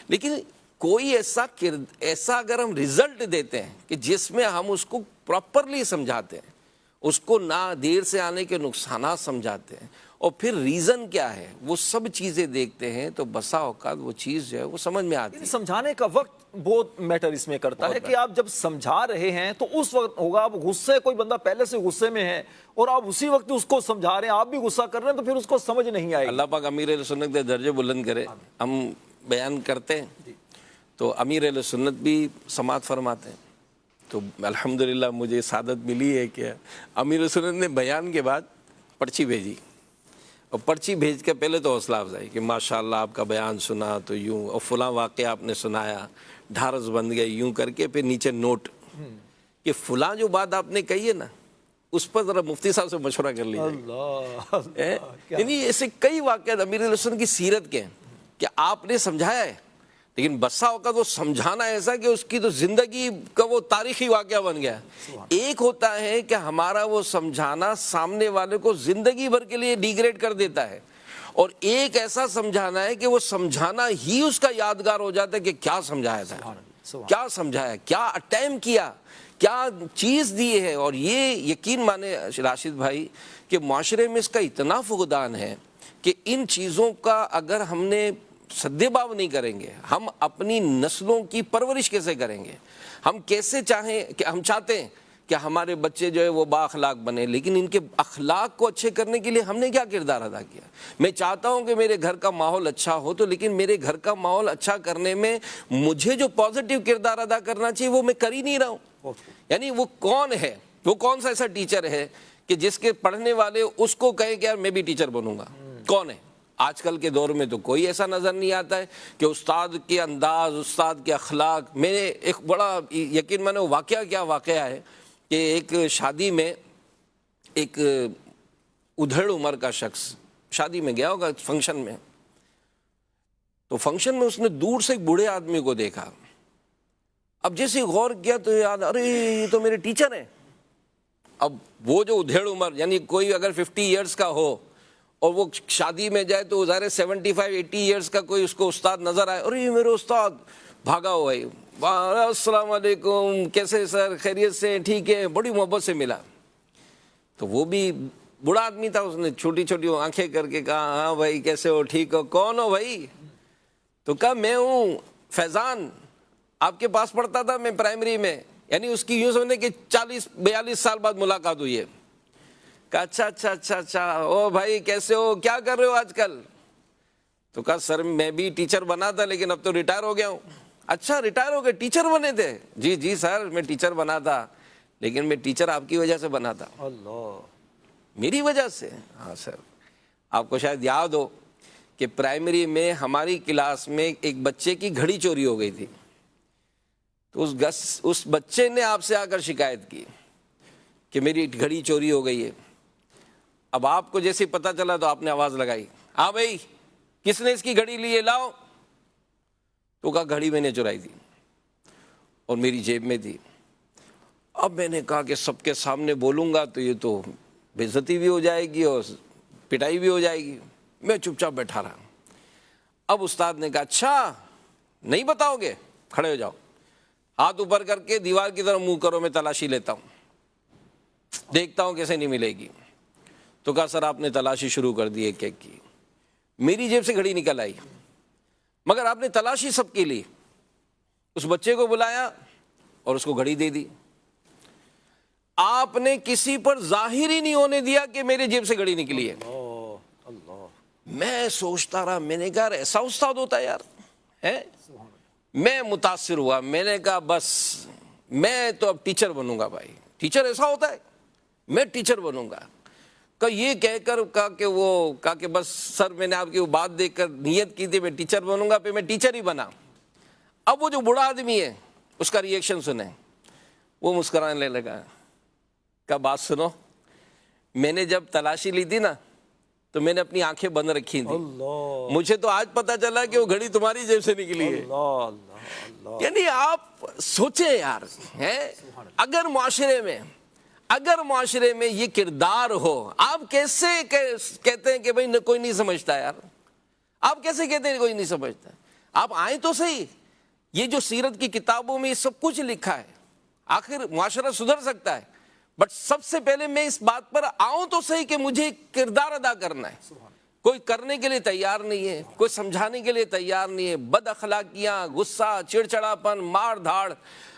لیکن کوئی ایسا اگر ہم رزلٹ دیتے ہیں کہ جس میں ہم اس کو پراپرلی سمجھاتے ہیں، اس کو نہ دیر سے آنے کے نقصانات سمجھاتے ہیں، اور پھر ریزن کیا ہے وہ سب چیزیں دیکھتے ہیں، تو بسا اوقات وہ چیز جو ہے وہ سمجھ میں آتی ہے۔ سمجھانے کا وقت بہت میٹر اس میں کرتا ہے کہ آپ جب سمجھا رہے ہیں تو اس وقت ہوگا، آپ غصے، کوئی بندہ پہلے سے غصے میں ہے اور آپ اسی وقت اس کو سمجھا رہے ہیں، آپ بھی غصہ کر رہے ہیں، تو پھر اس کو سمجھ نہیں آئے گی۔ اللہ پاک امیر اہل سنت کے درجے بلند کرے۔ ہم بیان کرتے ہیں تو امیر اہل سنت بھی سماعت فرماتے ہیں، تو الحمدللہ مجھے سعادت ملی ہے کہ امیر اہل سنت نے بیان کے بعد پرچی بھیجی، اور پرچی بھیج کے پہلے تو حوصلہ افزائی کہ ماشاءاللہ آپ کا بیان سنا تو یوں، اور فلاں واقعہ آپ نے سنایا، ڈھارس بند گئے، یوں کر کے پھر نیچے نوٹ کہ فلاں جو بات آپ نے کہی ہے نا اس پر ذرا مفتی صاحب سے مشورہ کر لیجیے۔ یعنی ایسے کئی واقعات امیر اہل سنت کی سیرت کے ہیں کہ آپ نے سمجھایا ہے لیکن بسا اوقات وہ سمجھانا ایسا کہ اس کی تو زندگی کا وہ تاریخی واقعہ بن گیا. ایک ہوتا ہے کہ ہمارا وہ سمجھانا سامنے والے کو زندگی بھر کے لیے ڈیگریڈ کر دیتا ہے, اور ایک ایسا سمجھانا ہے کہ وہ سمجھانا ہی اس کا یادگار ہو جاتا ہے کہ کیا سمجھایا تھا, کیا سمجھایا, کیا اٹیمپٹ کیا, کیا چیز دی ہے. اور یہ یقین مانے راشد بھائی کہ معاشرے میں اس کا اتنا فقدان ہے کہ ان چیزوں کا اگر ہم نے سدے باب نہیں کریں گے, ہم اپنی نسلوں کی پرورش کیسے کریں گے؟ ہم کیسے چاہیں کہ ہم چاہتے ہیں کہ ہمارے بچے جو ہے وہ با اخلاق بنے, لیکن ان کے اخلاق کو اچھے کرنے کے لیے ہم نے کیا کردار ادا کیا؟ میں چاہتا ہوں کہ میرے گھر کا ماحول اچھا ہو, تو لیکن میرے گھر کا ماحول اچھا کرنے میں مجھے جو پازیٹیو کردار ادا کرنا چاہیے وہ میں کر ہی نہیں رہا ہوں. یعنی وہ کون ہے, وہ کون سا ایسا ٹیچر ہے کہ جس کے پڑھنے والے اس کو کہیں کہ یار میں بھی ٹیچر بنوں گا؟ کون ہے؟ آج کل کے دور میں تو کوئی ایسا نظر نہیں آتا ہے کہ استاد کے انداز, استاد کے اخلاق. میں نے ایک بڑا یقین مانے واقعہ, کیا واقعہ ہے کہ ایک شادی میں ایک ادھیڑ عمر کا شخص شادی میں گیا ہوگا فنکشن میں, تو فنکشن میں اس نے دور سے ایک بوڑھے آدمی کو دیکھا. اب جیسے غور کیا تو یاد, ارے یہ تو میرے ٹیچر ہیں. اب وہ جو ادھیڑ عمر, یعنی کوئی اگر 50 ایئرس کا ہو اور وہ شادی میں جائے تو ظاہر 75-80 ایئرس کا کوئی اس کو استاد نظر آئے, ارے میرے استاد, بھاگا ہوا ہے, السلام علیکم, کیسے سر, خیریت سے, ٹھیک ہے, بڑی محبت سے ملا. تو وہ بھی بوڑھا آدمی تھا, اس نے چھوٹی چھوٹی آنکھیں کر کے کہا ہاں بھائی کیسے ہو, ٹھیک ہو, کون ہو بھائی؟ تو کہا میں ہوں فیضان, آپ کے پاس پڑھتا تھا میں پرائمری میں. یعنی اس کی یوں سمجھنے کہ 40-42 سال بعد ملاقات ہوئی ہے. کہا اچھا اچھا اچھا اچھا, او بھائی کیسے ہو, کیا کر رہے ہو آج کل؟ تو کہا سر میں بھی ٹیچر بنا تھا لیکن اب تو ریٹائر ہو گیا ہوں. اچھا ریٹائر ہو گئے, ٹیچر بنے تھے؟ جی جی سر میں ٹیچر بنا تھا, لیکن میں ٹیچر آپ کی وجہ سے بنا تھا. اللہ, میری وجہ سے؟ ہاں سر. آپ کو شاید یاد ہو کہ پرائمری میں ہماری کلاس میں ایک بچے کی گھڑی چوری ہو گئی تھی. تو اس بچے نے آپ سے آ کر شکایت کی کہ میری گھڑی چوری ہو گئی ہے. اب آپ کو جیسے پتہ چلا تو آپ نے آواز لگائی, ہاں بھائی کس نے اس کی گھڑی لی ہے, لاؤ. تو کہا گھڑی میں نے چرائی تھی اور میری جیب میں تھی. اب میں نے کہا کہ سب کے سامنے بولوں گا تو یہ تو بے عزتی بھی ہو جائے گی اور پٹائی بھی ہو جائے گی. میں چپ چاپ بیٹھا رہا. اب استاد نے کہا اچھا نہیں بتاؤ گے, کھڑے ہو جاؤ, ہاتھ اوپر کر کے دیوار کی طرف منہ کرو, میں تلاشی لیتا ہوں, دیکھتا ہوں کیسے نہیں ملے گی. تو کہا سر آپ نے تلاشی شروع کر دی ایک ایک کی. میری جیب سے گھڑی نکل آئی, مگر آپ نے تلاشی سب کی لی. اس بچے کو بلایا اور اس کو گھڑی دے دی. آپ نے کسی پر ظاہر ہی نہیں ہونے دیا کہ میرے جیب سے گھڑی نکلی ہے. میں سوچتا رہا, میں نے کہا ایسا استاد ہوتا ہے یار, ہے. میں متاثر ہوا, میں نے کہا بس میں تو اب ٹیچر بنوں گا بھائی. ٹیچر ایسا ہوتا ہے, میں ٹیچر بنوں گا. کہ یہ کہہ کر کہا کہ بس سر میں نے آپ کی وہ بات دیکھ کر نیت کی تھی میں ٹیچر بنوں گا, پھر میں ٹیچر ہی بنا. اب وہ جو بوڑھا آدمی ہے اس کا ریئیکشن سنیں, وہ مسکرانے لگا. کہ بات سنو, میں نے جب تلاشی لی تھی نا تو میں نے اپنی آنکھیں بند رکھی تھی, مجھے تو آج پتا چلا کہ وہ گھڑی تمہاری جیب سے نکلی ہے. یعنی آپ سوچیں یار, اگر معاشرے میں یہ کردار ہو, آپ کیسے کہتے ہیں کہ بھائی کوئی نہیں سمجھتا یار, آپ کیسے کہتے ہیں کوئی نہیں سمجھتا؟ آپ آئیں تو صحیح, یہ جو سیرت کی کتابوں میں یہ سب کچھ لکھا ہے, آخر معاشرہ سدھر سکتا ہے. بٹ سب سے پہلے میں اس بات پر آؤں تو صحیح کہ مجھے کردار ادا کرنا ہے. کوئی کرنے کے لیے تیار نہیں ہے, کوئی سمجھانے کے لیے تیار نہیں ہے. بد اخلاقیاں, غصہ, چڑچڑاپن, مار دھاڑ,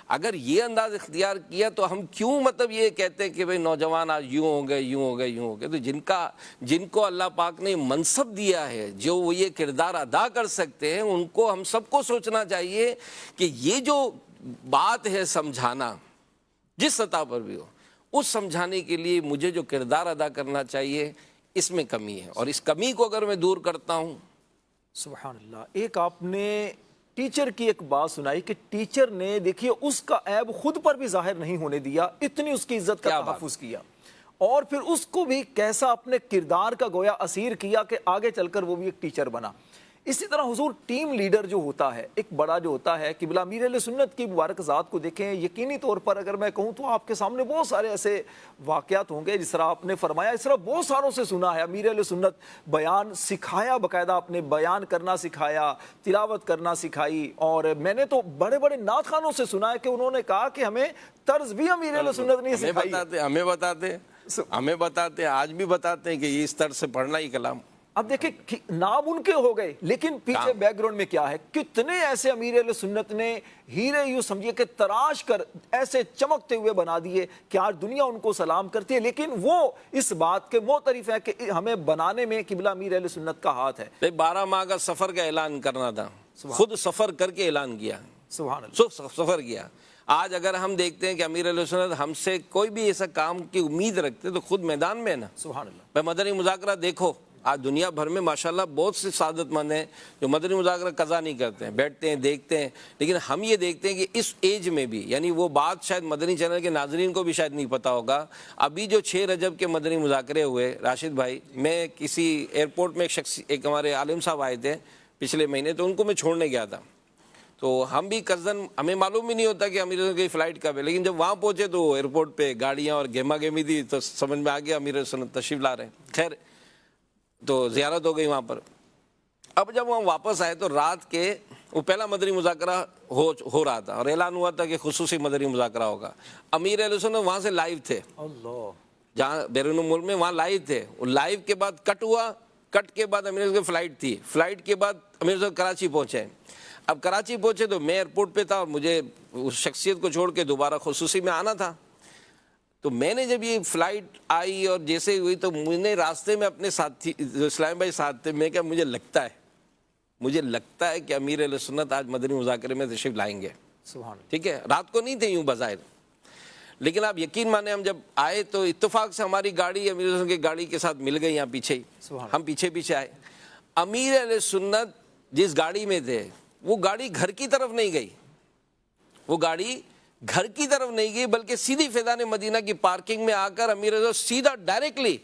اگر یہ انداز اختیار کیا تو ہم کیوں یہ کہتے ہیں کہ بھئی نوجوان آج یوں ہو گئے. تو جن کو اللہ پاک نے منصب دیا ہے, جو وہ یہ کردار ادا کر سکتے ہیں, ان کو ہم سب کو سوچنا چاہیے کہ یہ جو بات ہے سمجھانا, جس سطح پر بھی ہو, اس سمجھانے کے لیے مجھے جو کردار ادا کرنا چاہیے اس میں کمی ہے, اور اس کمی کو اگر میں دور کرتا ہوں. سبحان اللہ. ایک آپ نے ٹیچر کی ایک بات سنائی کہ ٹیچر نے دیکھیے اس کا عیب خود پر بھی ظاہر نہیں ہونے دیا, اتنی اس کی عزت کا تحفظ کیا, اور پھر اس کو بھی کیسا اپنے کردار کا گویا اسیر کیا کہ آگے چل کر وہ بھی ایک ٹیچر بنا. اسی طرح حضور ٹیم لیڈر جو ہوتا ہے، ایک بڑا جو ہوتا ہے، قبلہ امیر اہل سنت کی مبارک ذات کو دیکھیں، یقینی طور پر اگر میں کہوں تو آپ کے سامنے بہت سارے ایسے واقعات ہوں گے جس طرح آپ نے فرمایا، اس طرح بہت ساروں سے سنا ہے امیر اہل سنت بیان سکھایا، باقاعدہ اپنے بیان کرنا سکھایا، تلاوت کرنا سکھائی، اور میں نے تو بڑے بڑے نعت خوانوں سے سنا ہے کہ انہوں نے کہا کہ ہمیں طرز بھی امیر اہل سنت نہیں سکھائی۔ ہمیں بتاتے آج بھی بتاتے ہیں کہ یہ اس طرز سے پڑھنا ہی کلام۔ اب دیکھیں نام ان کے ہو گئے، لیکن پیچھے بیک گراؤنڈ میں کیا ہے، کتنے ایسے امیر اہل سنت نے ہیرے یوں سمجھیے کہ تراش کر ایسے چمکتے ہوئے بنا دیے کہ آج دنیا ان کو سلام کرتی ہے، لیکن وہ اس بات کے معترف ہے کہ ہمیں بنانے میں قبلہ امیر اہل سنت کا ہاتھ ہے۔ 12 ماہ کا سفر کا اعلان کرنا تھا، خود سفر کر کے اعلان کیا، سبحان اللہ، سفر کیا۔ آج اگر ہم دیکھتے ہیں کہ امیر اہل سنت ہم سے کوئی بھی ایسا کام کی امید رکھتے تو خود میدان میں ہے نا۔ سبحان اللہ۔ میں مدنی مذاکرہ دیکھو، آج دنیا بھر میں ماشاءاللہ بہت سے سعادت مند ہیں جو مدنی مذاکرہ قضا نہیں کرتے ہیں، بیٹھتے ہیں دیکھتے ہیں، لیکن ہم یہ دیکھتے ہیں کہ اس ایج میں بھی، یعنی وہ بات شاید مدنی چینل کے ناظرین کو بھی شاید نہیں پتا ہوگا، ابھی جو 6 رجب کے مدنی مذاکرے ہوئے راشد بھائی، میں کسی ایئرپورٹ میں ایک ہمارے عالم صاحب آئے تھے پچھلے مہینے، تو ان کو میں چھوڑنے گیا تھا، تو ہم بھی قصدن، ہمیں معلوم ہی نہیں ہوتا کہ امیر کی فلائٹ کب ہے، لیکن جب وہاں پہنچے تو ایئرپورٹ پہ گاڑیاں اور گہما گہمی تھی، تو سمجھ میں آ گیا امیر سنت تشریف لا رہے ہیں۔ خیر تو زیارت ہو گئی وہاں پر۔ اب جب ہم واپس آئے تو رات کے وہ پہلا مدنی مذاکرہ ہو رہا تھا اور اعلان ہوا تھا کہ خصوصی مدنی مذاکرہ ہوگا۔ امیر اہل سنت وہاں سے لائیو تھے، اللہ، جہاں بیرون ملک میں وہاں لائیو تھے، وہ لائیو کے بعد کٹ ہوا، کٹ کے بعد امیر کی فلائٹ تھی، فلائٹ کے بعد امیر کراچی پہنچے۔ اب کراچی پہنچے تو میں ایئرپورٹ پہ تھا اور مجھے اس شخصیت کو چھوڑ کے دوبارہ خصوصی میں آنا تھا، تو میں نے جب یہ فلائٹ آئی اور جیسے ہوئی تو میں نے راستے میں اپنے ساتھی اسلام بھائی ساتھ تھے، میں کہا مجھے لگتا ہے کہ امیر اہل سنت آج مدنی مذاکرے میں تشریف لائیں گے۔ سبحان اللہ، ٹھیک ہے، رات کو نہیں تھے یوں بظاہر، لیکن آپ یقین مانیں ہم جب آئے تو اتفاق سے ہماری گاڑی امیر اہل سنت کی گاڑی کے ساتھ مل گئی، یہاں پیچھے ہی ہم پیچھے آئے۔ امیر اہل سنت جس گاڑی میں تھے وہ گاڑی گھر کی طرف نہیں گئی، وہ گاڑی گھر کی طرف نہیں گئی، بلکہ سیدھی فیضان مدینہ کی پارکنگ میں آ کر امیر سیدھا ڈائریکٹلی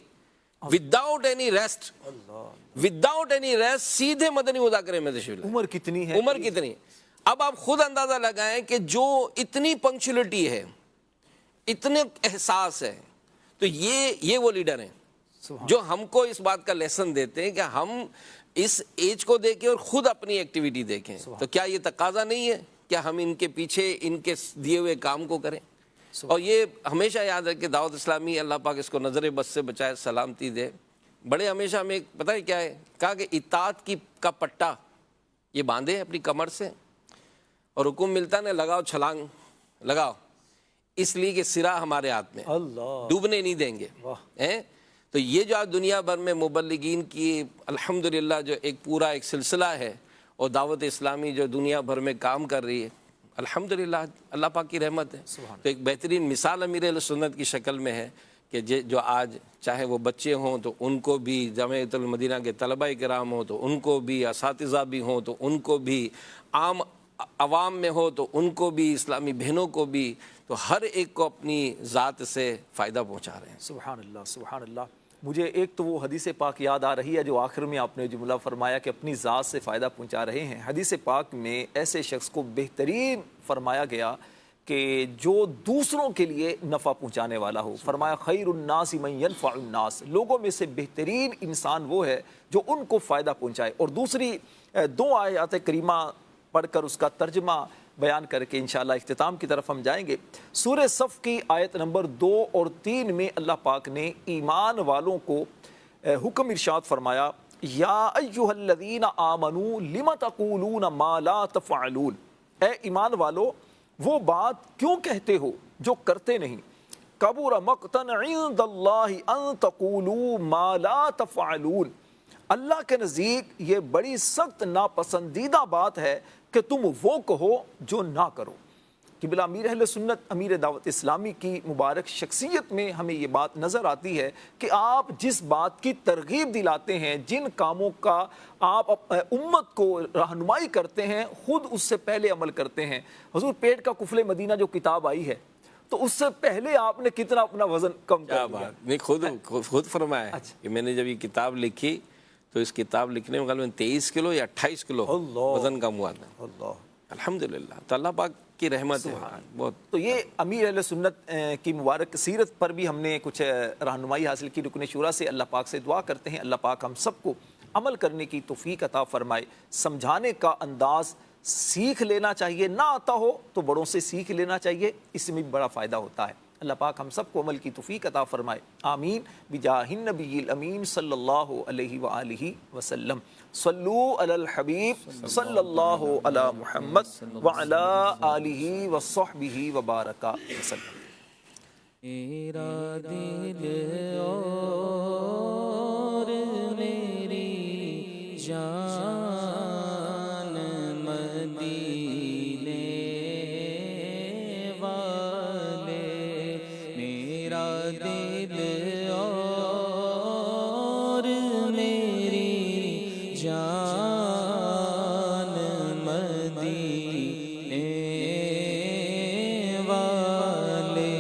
وداؤٹ اینی ریسٹ سیدھے مدنی مذاکرے میں تشریف لائے۔ عمر کتنی ہے، عمر کتنی، اب آپ خود اندازہ لگائیں کہ جو اتنی پنکچولیٹی ہے، اتنے احساس ہے، تو یہ وہ لیڈر ہیں جو ہم کو اس بات کا لیسن دیتے ہیں کہ ہم اس ایج کو دیکھیں اور خود اپنی ایکٹیویٹی دیکھیں۔ تو کیا یہ تقاضا نہیں ہے کہ ہم ان کے پیچھے ان کے دیے ہوئے کام کو کریں؟ اور یہ ہمیشہ یاد ہے کہ دعوت اسلامی، اللہ پاک اس کو نظر بد سے بچائے، سلامتی دے، بڑے ہمیشہ ہمیں پتہ ہے کیا ہے، کہا کہ اطاعت کا پٹا یہ باندھے اپنی کمر سے، اور حکم ملتا نا لگاؤ چھلانگ لگاؤ، اس لیے کہ سرا ہمارے ہاتھ میں، اللہ، ڈوبنے نہیں دیں گے۔ تو یہ جو آج دنیا بھر میں مبلغین کی الحمدللہ جو ایک پورا ایک سلسلہ ہے، اور دعوت اسلامی جو دنیا بھر میں کام کر رہی ہے، الحمدللہ اللہ پاک کی رحمت ہے۔ تو ایک بہترین مثال امیر اہل سنت کی شکل میں ہے کہ جو آج چاہے وہ بچے ہوں تو ان کو بھی، جامعۃ المدینہ کے طلباء کرام ہوں تو ان کو بھی، اساتذہ بھی ہوں تو ان کو بھی، عام عوام میں ہو تو ان کو بھی، اسلامی بہنوں کو بھی، تو ہر ایک کو اپنی ذات سے فائدہ پہنچا رہے ہیں۔ سبحان اللہ، سبحان اللہ۔ مجھے ایک تو وہ حدیث پاک یاد آ رہی ہے جو آخر میں آپ نے جملہ فرمایا کہ اپنی ذات سے فائدہ پہنچا رہے ہیں۔ حدیث پاک میں ایسے شخص کو بہترین فرمایا گیا کہ جو دوسروں کے لیے نفع پہنچانے والا ہو، فرمایا خیر الناس من ينفع الناس، لوگوں میں سے بہترین انسان وہ ہے جو ان کو فائدہ پہنچائے۔ اور دوسری 2 آیات کریمہ پڑھ کر اس کا ترجمہ بیان کر کے انشاءاللہ اختتام کی طرف ہم جائیں گے۔ سورہ صف کی آیت نمبر 2 اور 3 میں اللہ پاک نے ایمان والوں کو حکم ارشاد فرمایا، یا ایھا الذین آمنوا لم تقولون ما لا تفعلون، اے ایمان والو وہ بات کیوں کہتے ہو جو کرتے نہیں، کبر مقتا عند اللہ ان تقولوا ما لا تفعلون، اللہ کے نزدیک یہ بڑی سخت ناپسندیدہ بات ہے کہ تم وہ کہو جو نہ کرو۔ قبلہ امیر اہل سنت، امیر دعوت اسلامی کی مبارک شخصیت میں ہمیں یہ بات نظر آتی ہے کہ آپ جس بات کی ترغیب دلاتے ہیں، جن کاموں کا آپ امت کو رہنمائی کرتے ہیں، خود اس سے پہلے عمل کرتے ہیں۔ حضور پیٹ کا کفل مدینہ جو کتاب آئی ہے تو اس سے پہلے آپ نے کتنا اپنا وزن کم کر دیا؟ نہیں خود فرمایا کہ میں نے جب یہ کتاب لکھی تو اس کتاب لکھنے میں غالباً 23 کلو یا 28 کلو وزن کم ہوا تھا. اللہ. الحمدللہ تو اللہ پاک کی رحمت ہے بہت. تو یہ امیر اہل سنت کی مبارک سیرت پر بھی ہم نے کچھ رہنمائی حاصل کی رکن شورا سے. اللہ پاک سے دعا کرتے ہیں اللہ پاک ہم سب کو عمل کرنے کی توفیق عطا فرمائے. سمجھانے کا انداز سیکھ لینا چاہیے, نہ آتا ہو تو بڑوں سے سیکھ لینا چاہیے, اس میں بھی بڑا فائدہ ہوتا ہے. اللہ پاک ہم سب کو عمل کی توفیق عطا فرمائے. آمین بجاہ النبی الامین صلی اللہ علیہ وآلہ وسلم. صلو علی الحبیب صلی اللہ علی محمد وعلی آلہ وصحبہ وبارک وسلم. میرا دل اور میری جان مدینے والے, میرا دل اور میری جان مدینے والے,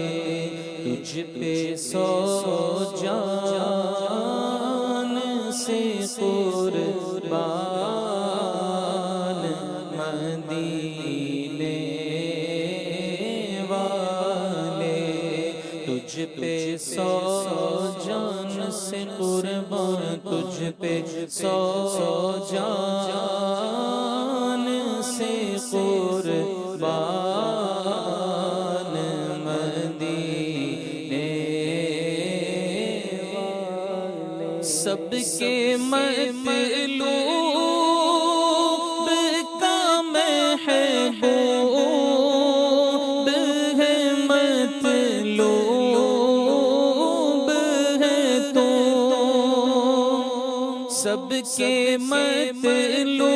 تجھ پہ سو جان سے قربان مدینے والے, تجھ پہ سو جان سے قربان, تجھ پہ سو جان سے قربان مدینے والے. سب کے مطلوب کا محبوب ہے, مطلوب ہے تو, سب کے مطلوب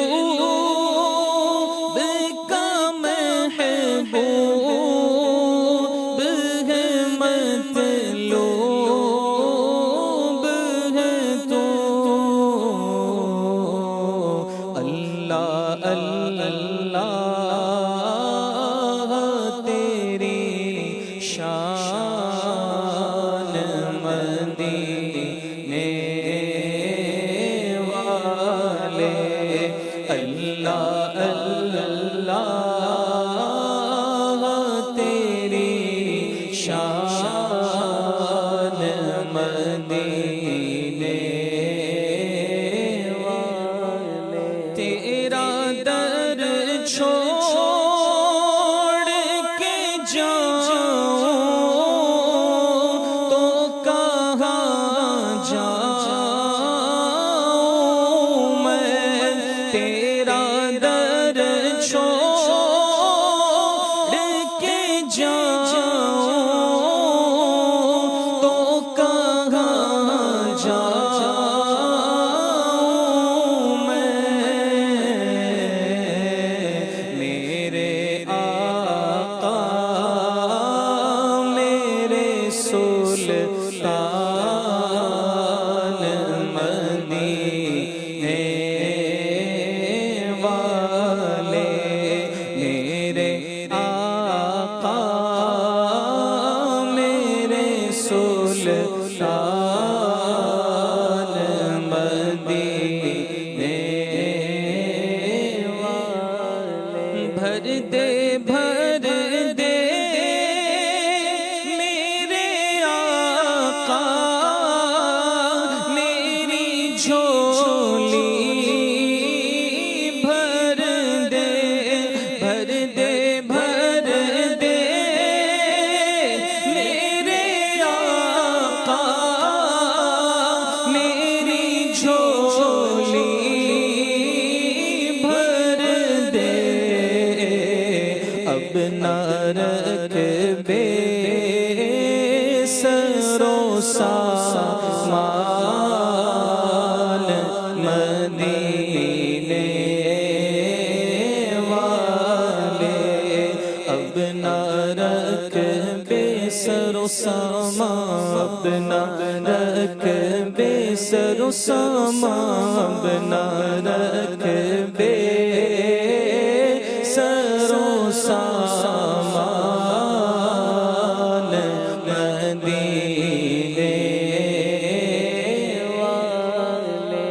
کا محبوب ہے, مطلوب ہے تو. اللہ اللہ تیری شان مدینے والے, اللہ اللہ تیری شان مدینے والے. تیرا در چھوڑ کے جاؤں تو کہاں جاؤں میں, تیرا در چھوڑ کے جاؤں تو کہاں جاؤں میں. میرے آقا میرے سلطان مدینے والے, میرے آقا میرے سلطان مدینے والے. بھر دے میرے آقا میری جھولی, بھر دے میرے آقا میری جھولی, بھر دے. اب نہ رکھ بے سرو سامان مدینے والے, اب نہ رکھ بے سرو سامان, اب نہ رکھ بے سرو سامان, اب نہ رکھ بے سرو سامان مدینے والے.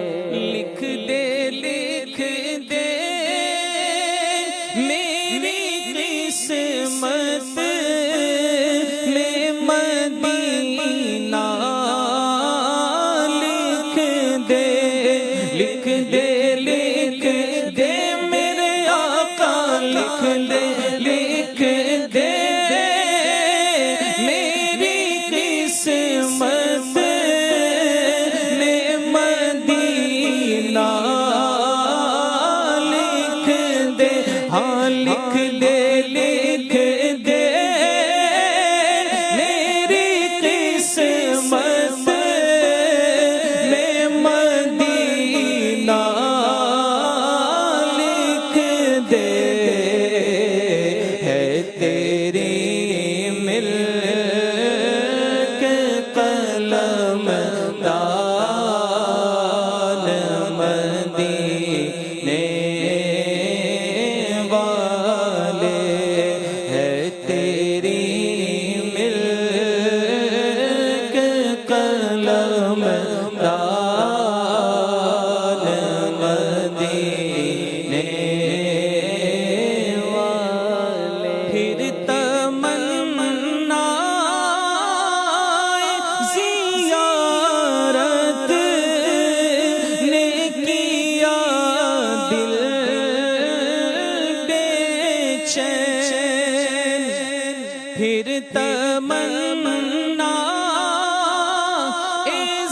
پھر تمنا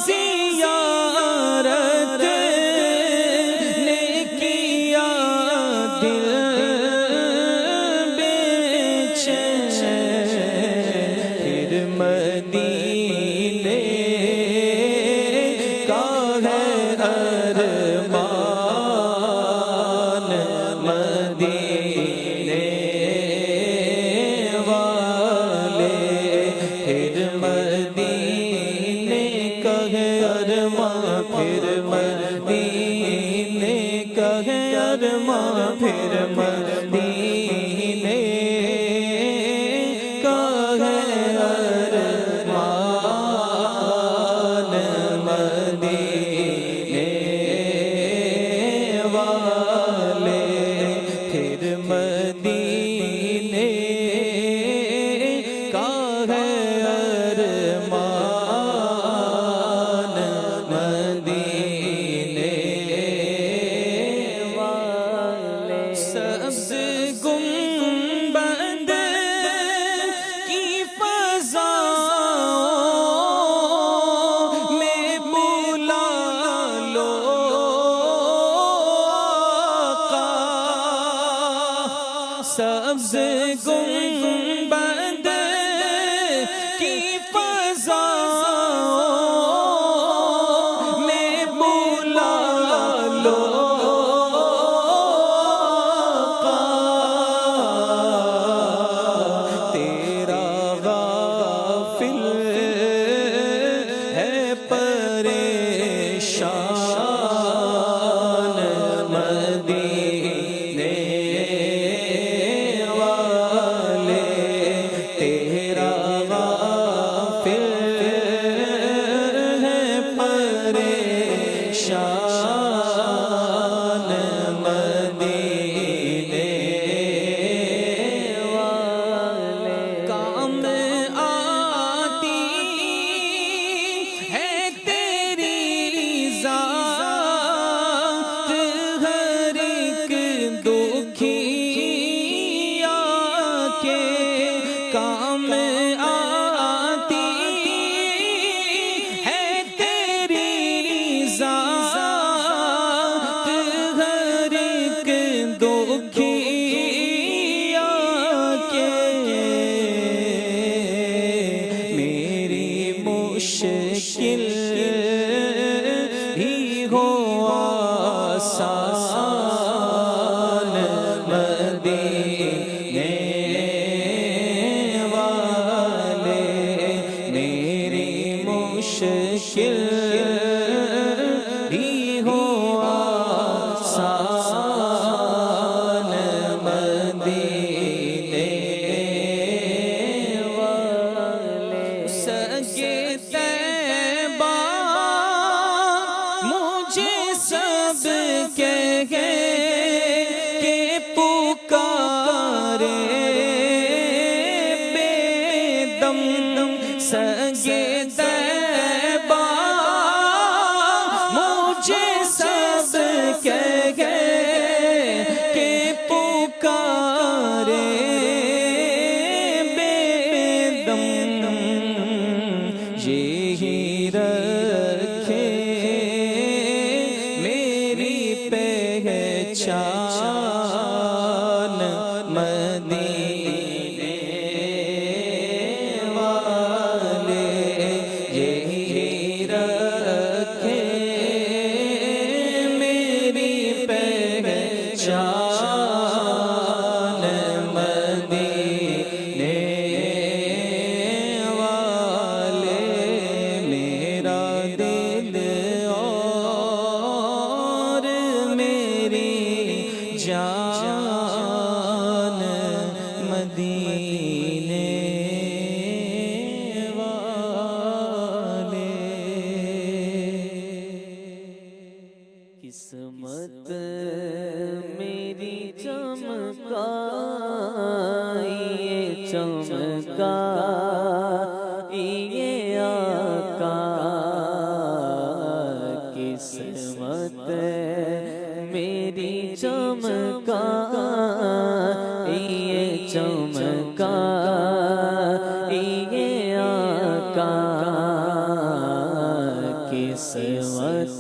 زیارت نے کیا دل بے چین، پھر مدینے کا ہے ارمان، مدینے والے پھر مدینے کا ہے ارمان، پھر مدینے کا ہے ارمان، پھر مدینے کا ہے ارمان، مدینے والے پھر مدینے کا ہے ارمان، مدینے والے سبز گنبد کی فضاؤں میں بلا لو آقا، سبز گنبد کی فضاؤں میں بلا لو آقا، تیرا غافل ہے پریشان، مدینے والے تیرا غافل ہے پریشان، مدینے والے کام آتی ہے تیری ذات ہر ایک دکھیا کے، کام آتی ہے تیری ذات ہر ایک دکھیا کے، میری مشکل بھی ہو آسان، مدینے والے میری مشکل بھی ہو آسان، مدینے والے سگے طیبہ مجھے سب کہے کہ پکارے بے دم، سگے طیبہ مجھے سب کہے کہ پکارے بے دم، یہی رکھے میری پہچان، مدینے والے یہی رکھے میری پہچان، مدینے والے میرا دل اور میری جان، مدینے والے قسمت میری چمکا یہ چمکا یہ آقا، قسمت میری چمکا یہ چمکا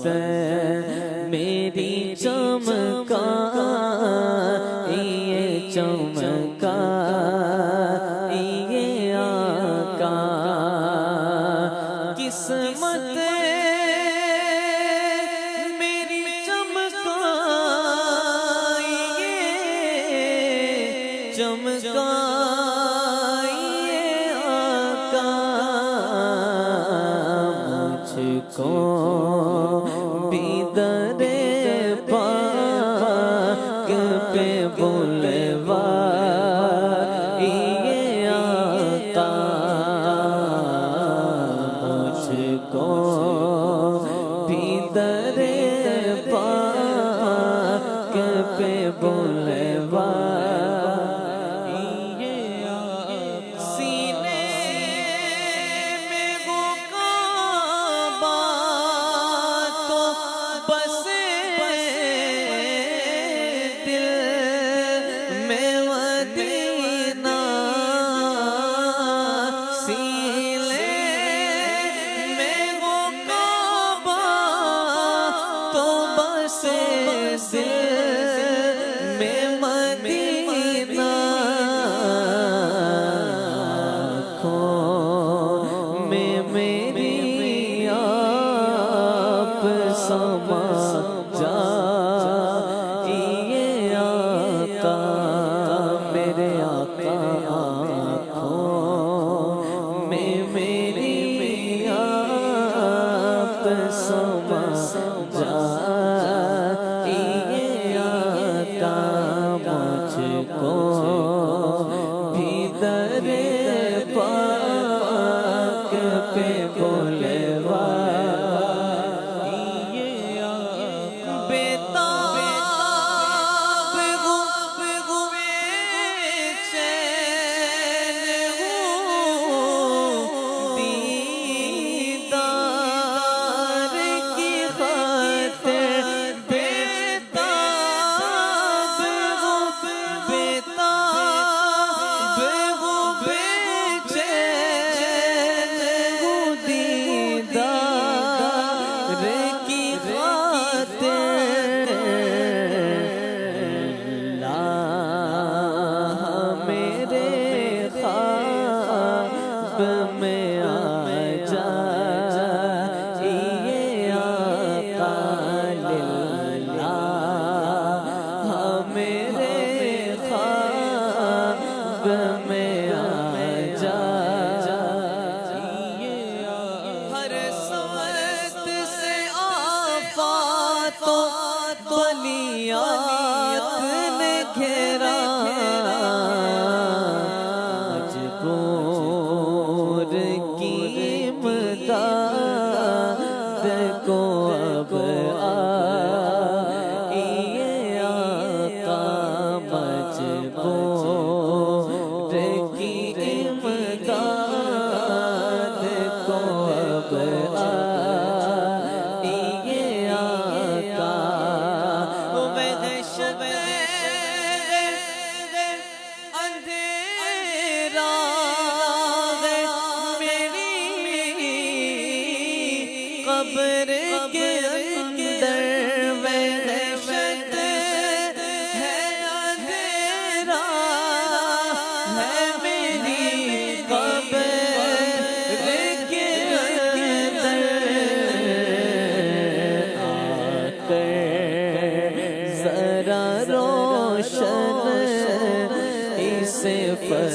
قسمت میری چمکا یہ چمکا یہ آقا قسمت میری چمکا یہ چمکا کو بھی در پاک پہ بلوا یہ آقا مجھ کو بھی در پاک پہ بلوا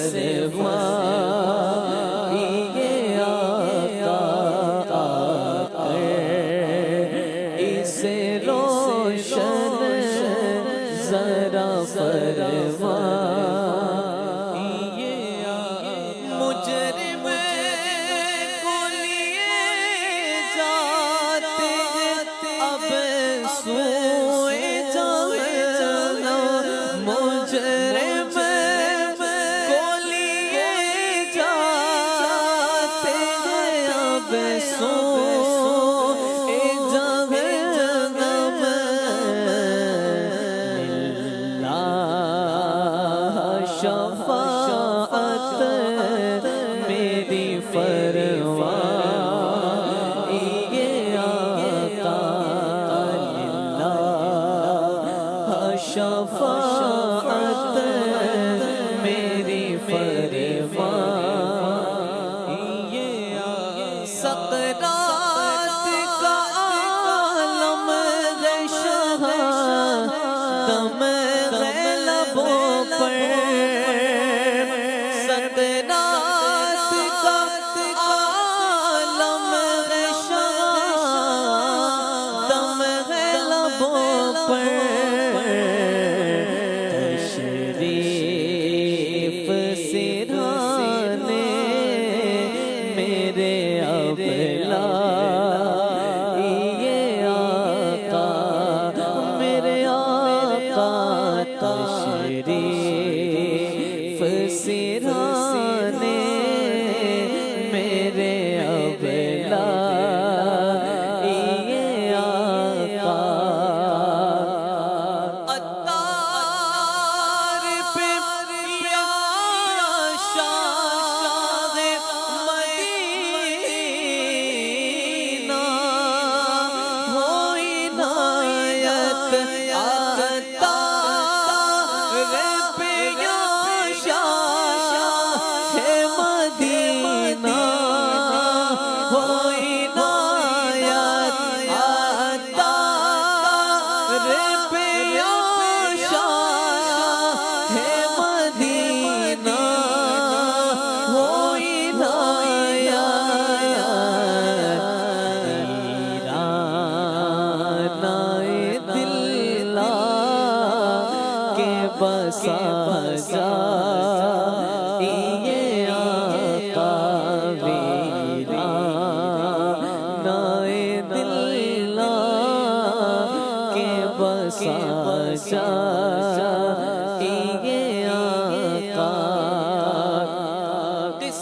فرما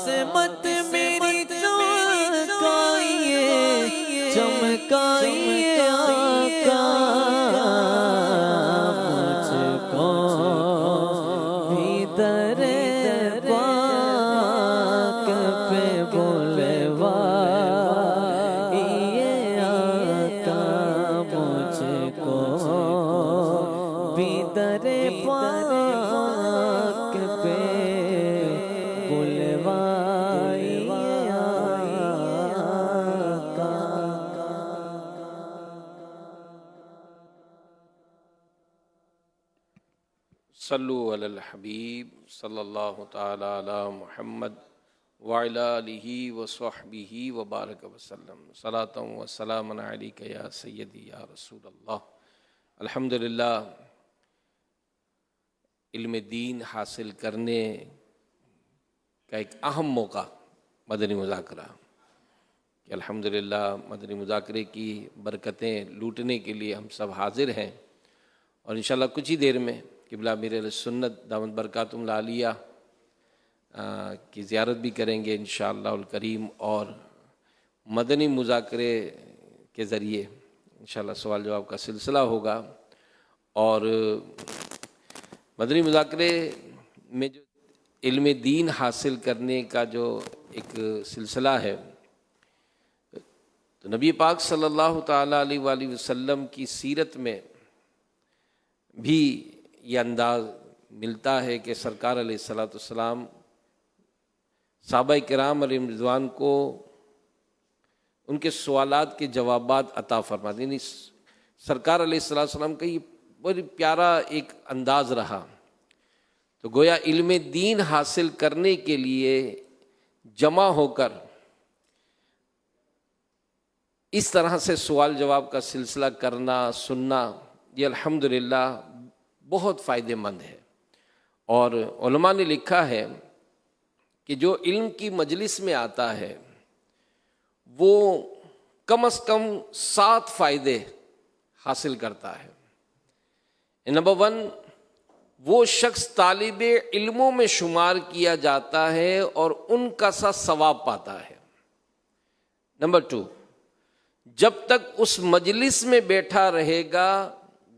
عصمت میری چمکائیے چمکائیے آقا مجھ کو بھی در پاک پہ بلوائیے آقا مجھ کو بھی در پاک پہ بلوائیے آقا. صلو علی الحبیب صلی اللہ تعالی علی محمد وعلی آلہ وصحبہ وبارک وسلم. صلاۃ و سلام علیک یا سیدی یا رسول اللہ. الحمدللہ علم دین حاصل کرنے کا ایک اہم موقع مدنی مذاکرہ کہ الحمدللہ مدنی مذاکرے کی برکتیں لوٹنے کے لیے ہم سب حاضر ہیں، اور انشاءاللہ کچھ ہی دیر میں قبلہ امیر اہل سنت دامت برکاتہم العالیہ کی زیارت بھی کریں گے انشاءاللہ الکریم، اور مدنی مذاکرے کے ذریعے انشاءاللہ سوال جواب کا سلسلہ ہوگا. اور مدنی مذاکرے میں جو علم دین حاصل کرنے کا جو ایک سلسلہ ہے، تو نبی پاک صلی اللہ تعالیٰ علیہ وآلہ وسلم کی سیرت میں بھی یہ انداز ملتا ہے کہ سرکار علیہ السلام صحابہ کرام علیہم رضوان کو ان کے سوالات کے جوابات عطا فرماتے. یعنی سرکار علیہ السلام کا یہ بڑی پیارا ایک انداز رہا. تو گویا علم دین حاصل کرنے کے لیے جمع ہو کر اس طرح سے سوال جواب کا سلسلہ کرنا، سننا، یہ الحمدللہ بہت فائدہ مند ہے. اور علماء نے لکھا ہے کہ جو علم کی مجلس میں آتا ہے وہ کم از کم 7 فائدے حاصل کرتا ہے. نمبر 1، وہ شخص طالب علموں میں شمار کیا جاتا ہے اور ان کا سا ثواب پاتا ہے. نمبر 2، جب تک اس مجلس میں بیٹھا رہے گا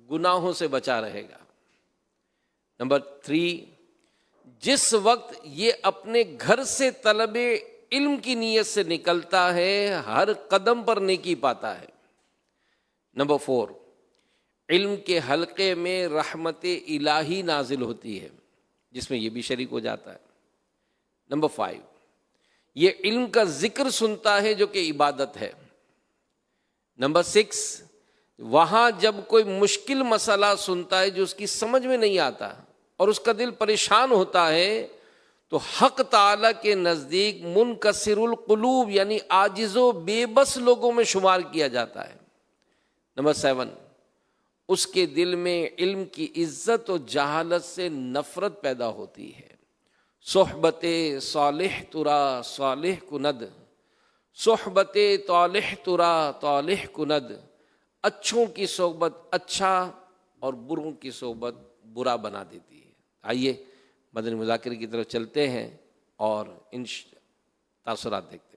گناہوں سے بچا رہے گا. نمبر 3، جس وقت یہ اپنے گھر سے طلب علم کی نیت سے نکلتا ہے ہر قدم پر نیکی پاتا ہے. نمبر 4، علم کے حلقے میں رحمت الہی نازل ہوتی ہے جس میں یہ بھی شریک ہو جاتا ہے. نمبر 5، یہ علم کا ذکر سنتا ہے جو کہ عبادت ہے. نمبر 6، وہاں جب کوئی مشکل مسئلہ سنتا ہے جو اس کی سمجھ میں نہیں آتا اور اس کا دل پریشان ہوتا ہے تو حق تعالی کے نزدیک منکسر القلوب یعنی عاجز و بے بس لوگوں میں شمار کیا جاتا ہے. نمبر 7، اس کے دل میں علم کی عزت و جہالت سے نفرت پیدا ہوتی ہے. صحبت صالح ترا صالح کند، صحبت طالح ترا طالح کند، اچھوں کی صحبت اچھا اور بروں کی صحبت برا بنا دیتی ہے. آئیے مدنی مذاکرے کی طرف چلتے ہیں اور ان تاثرات دیکھتے ہیں.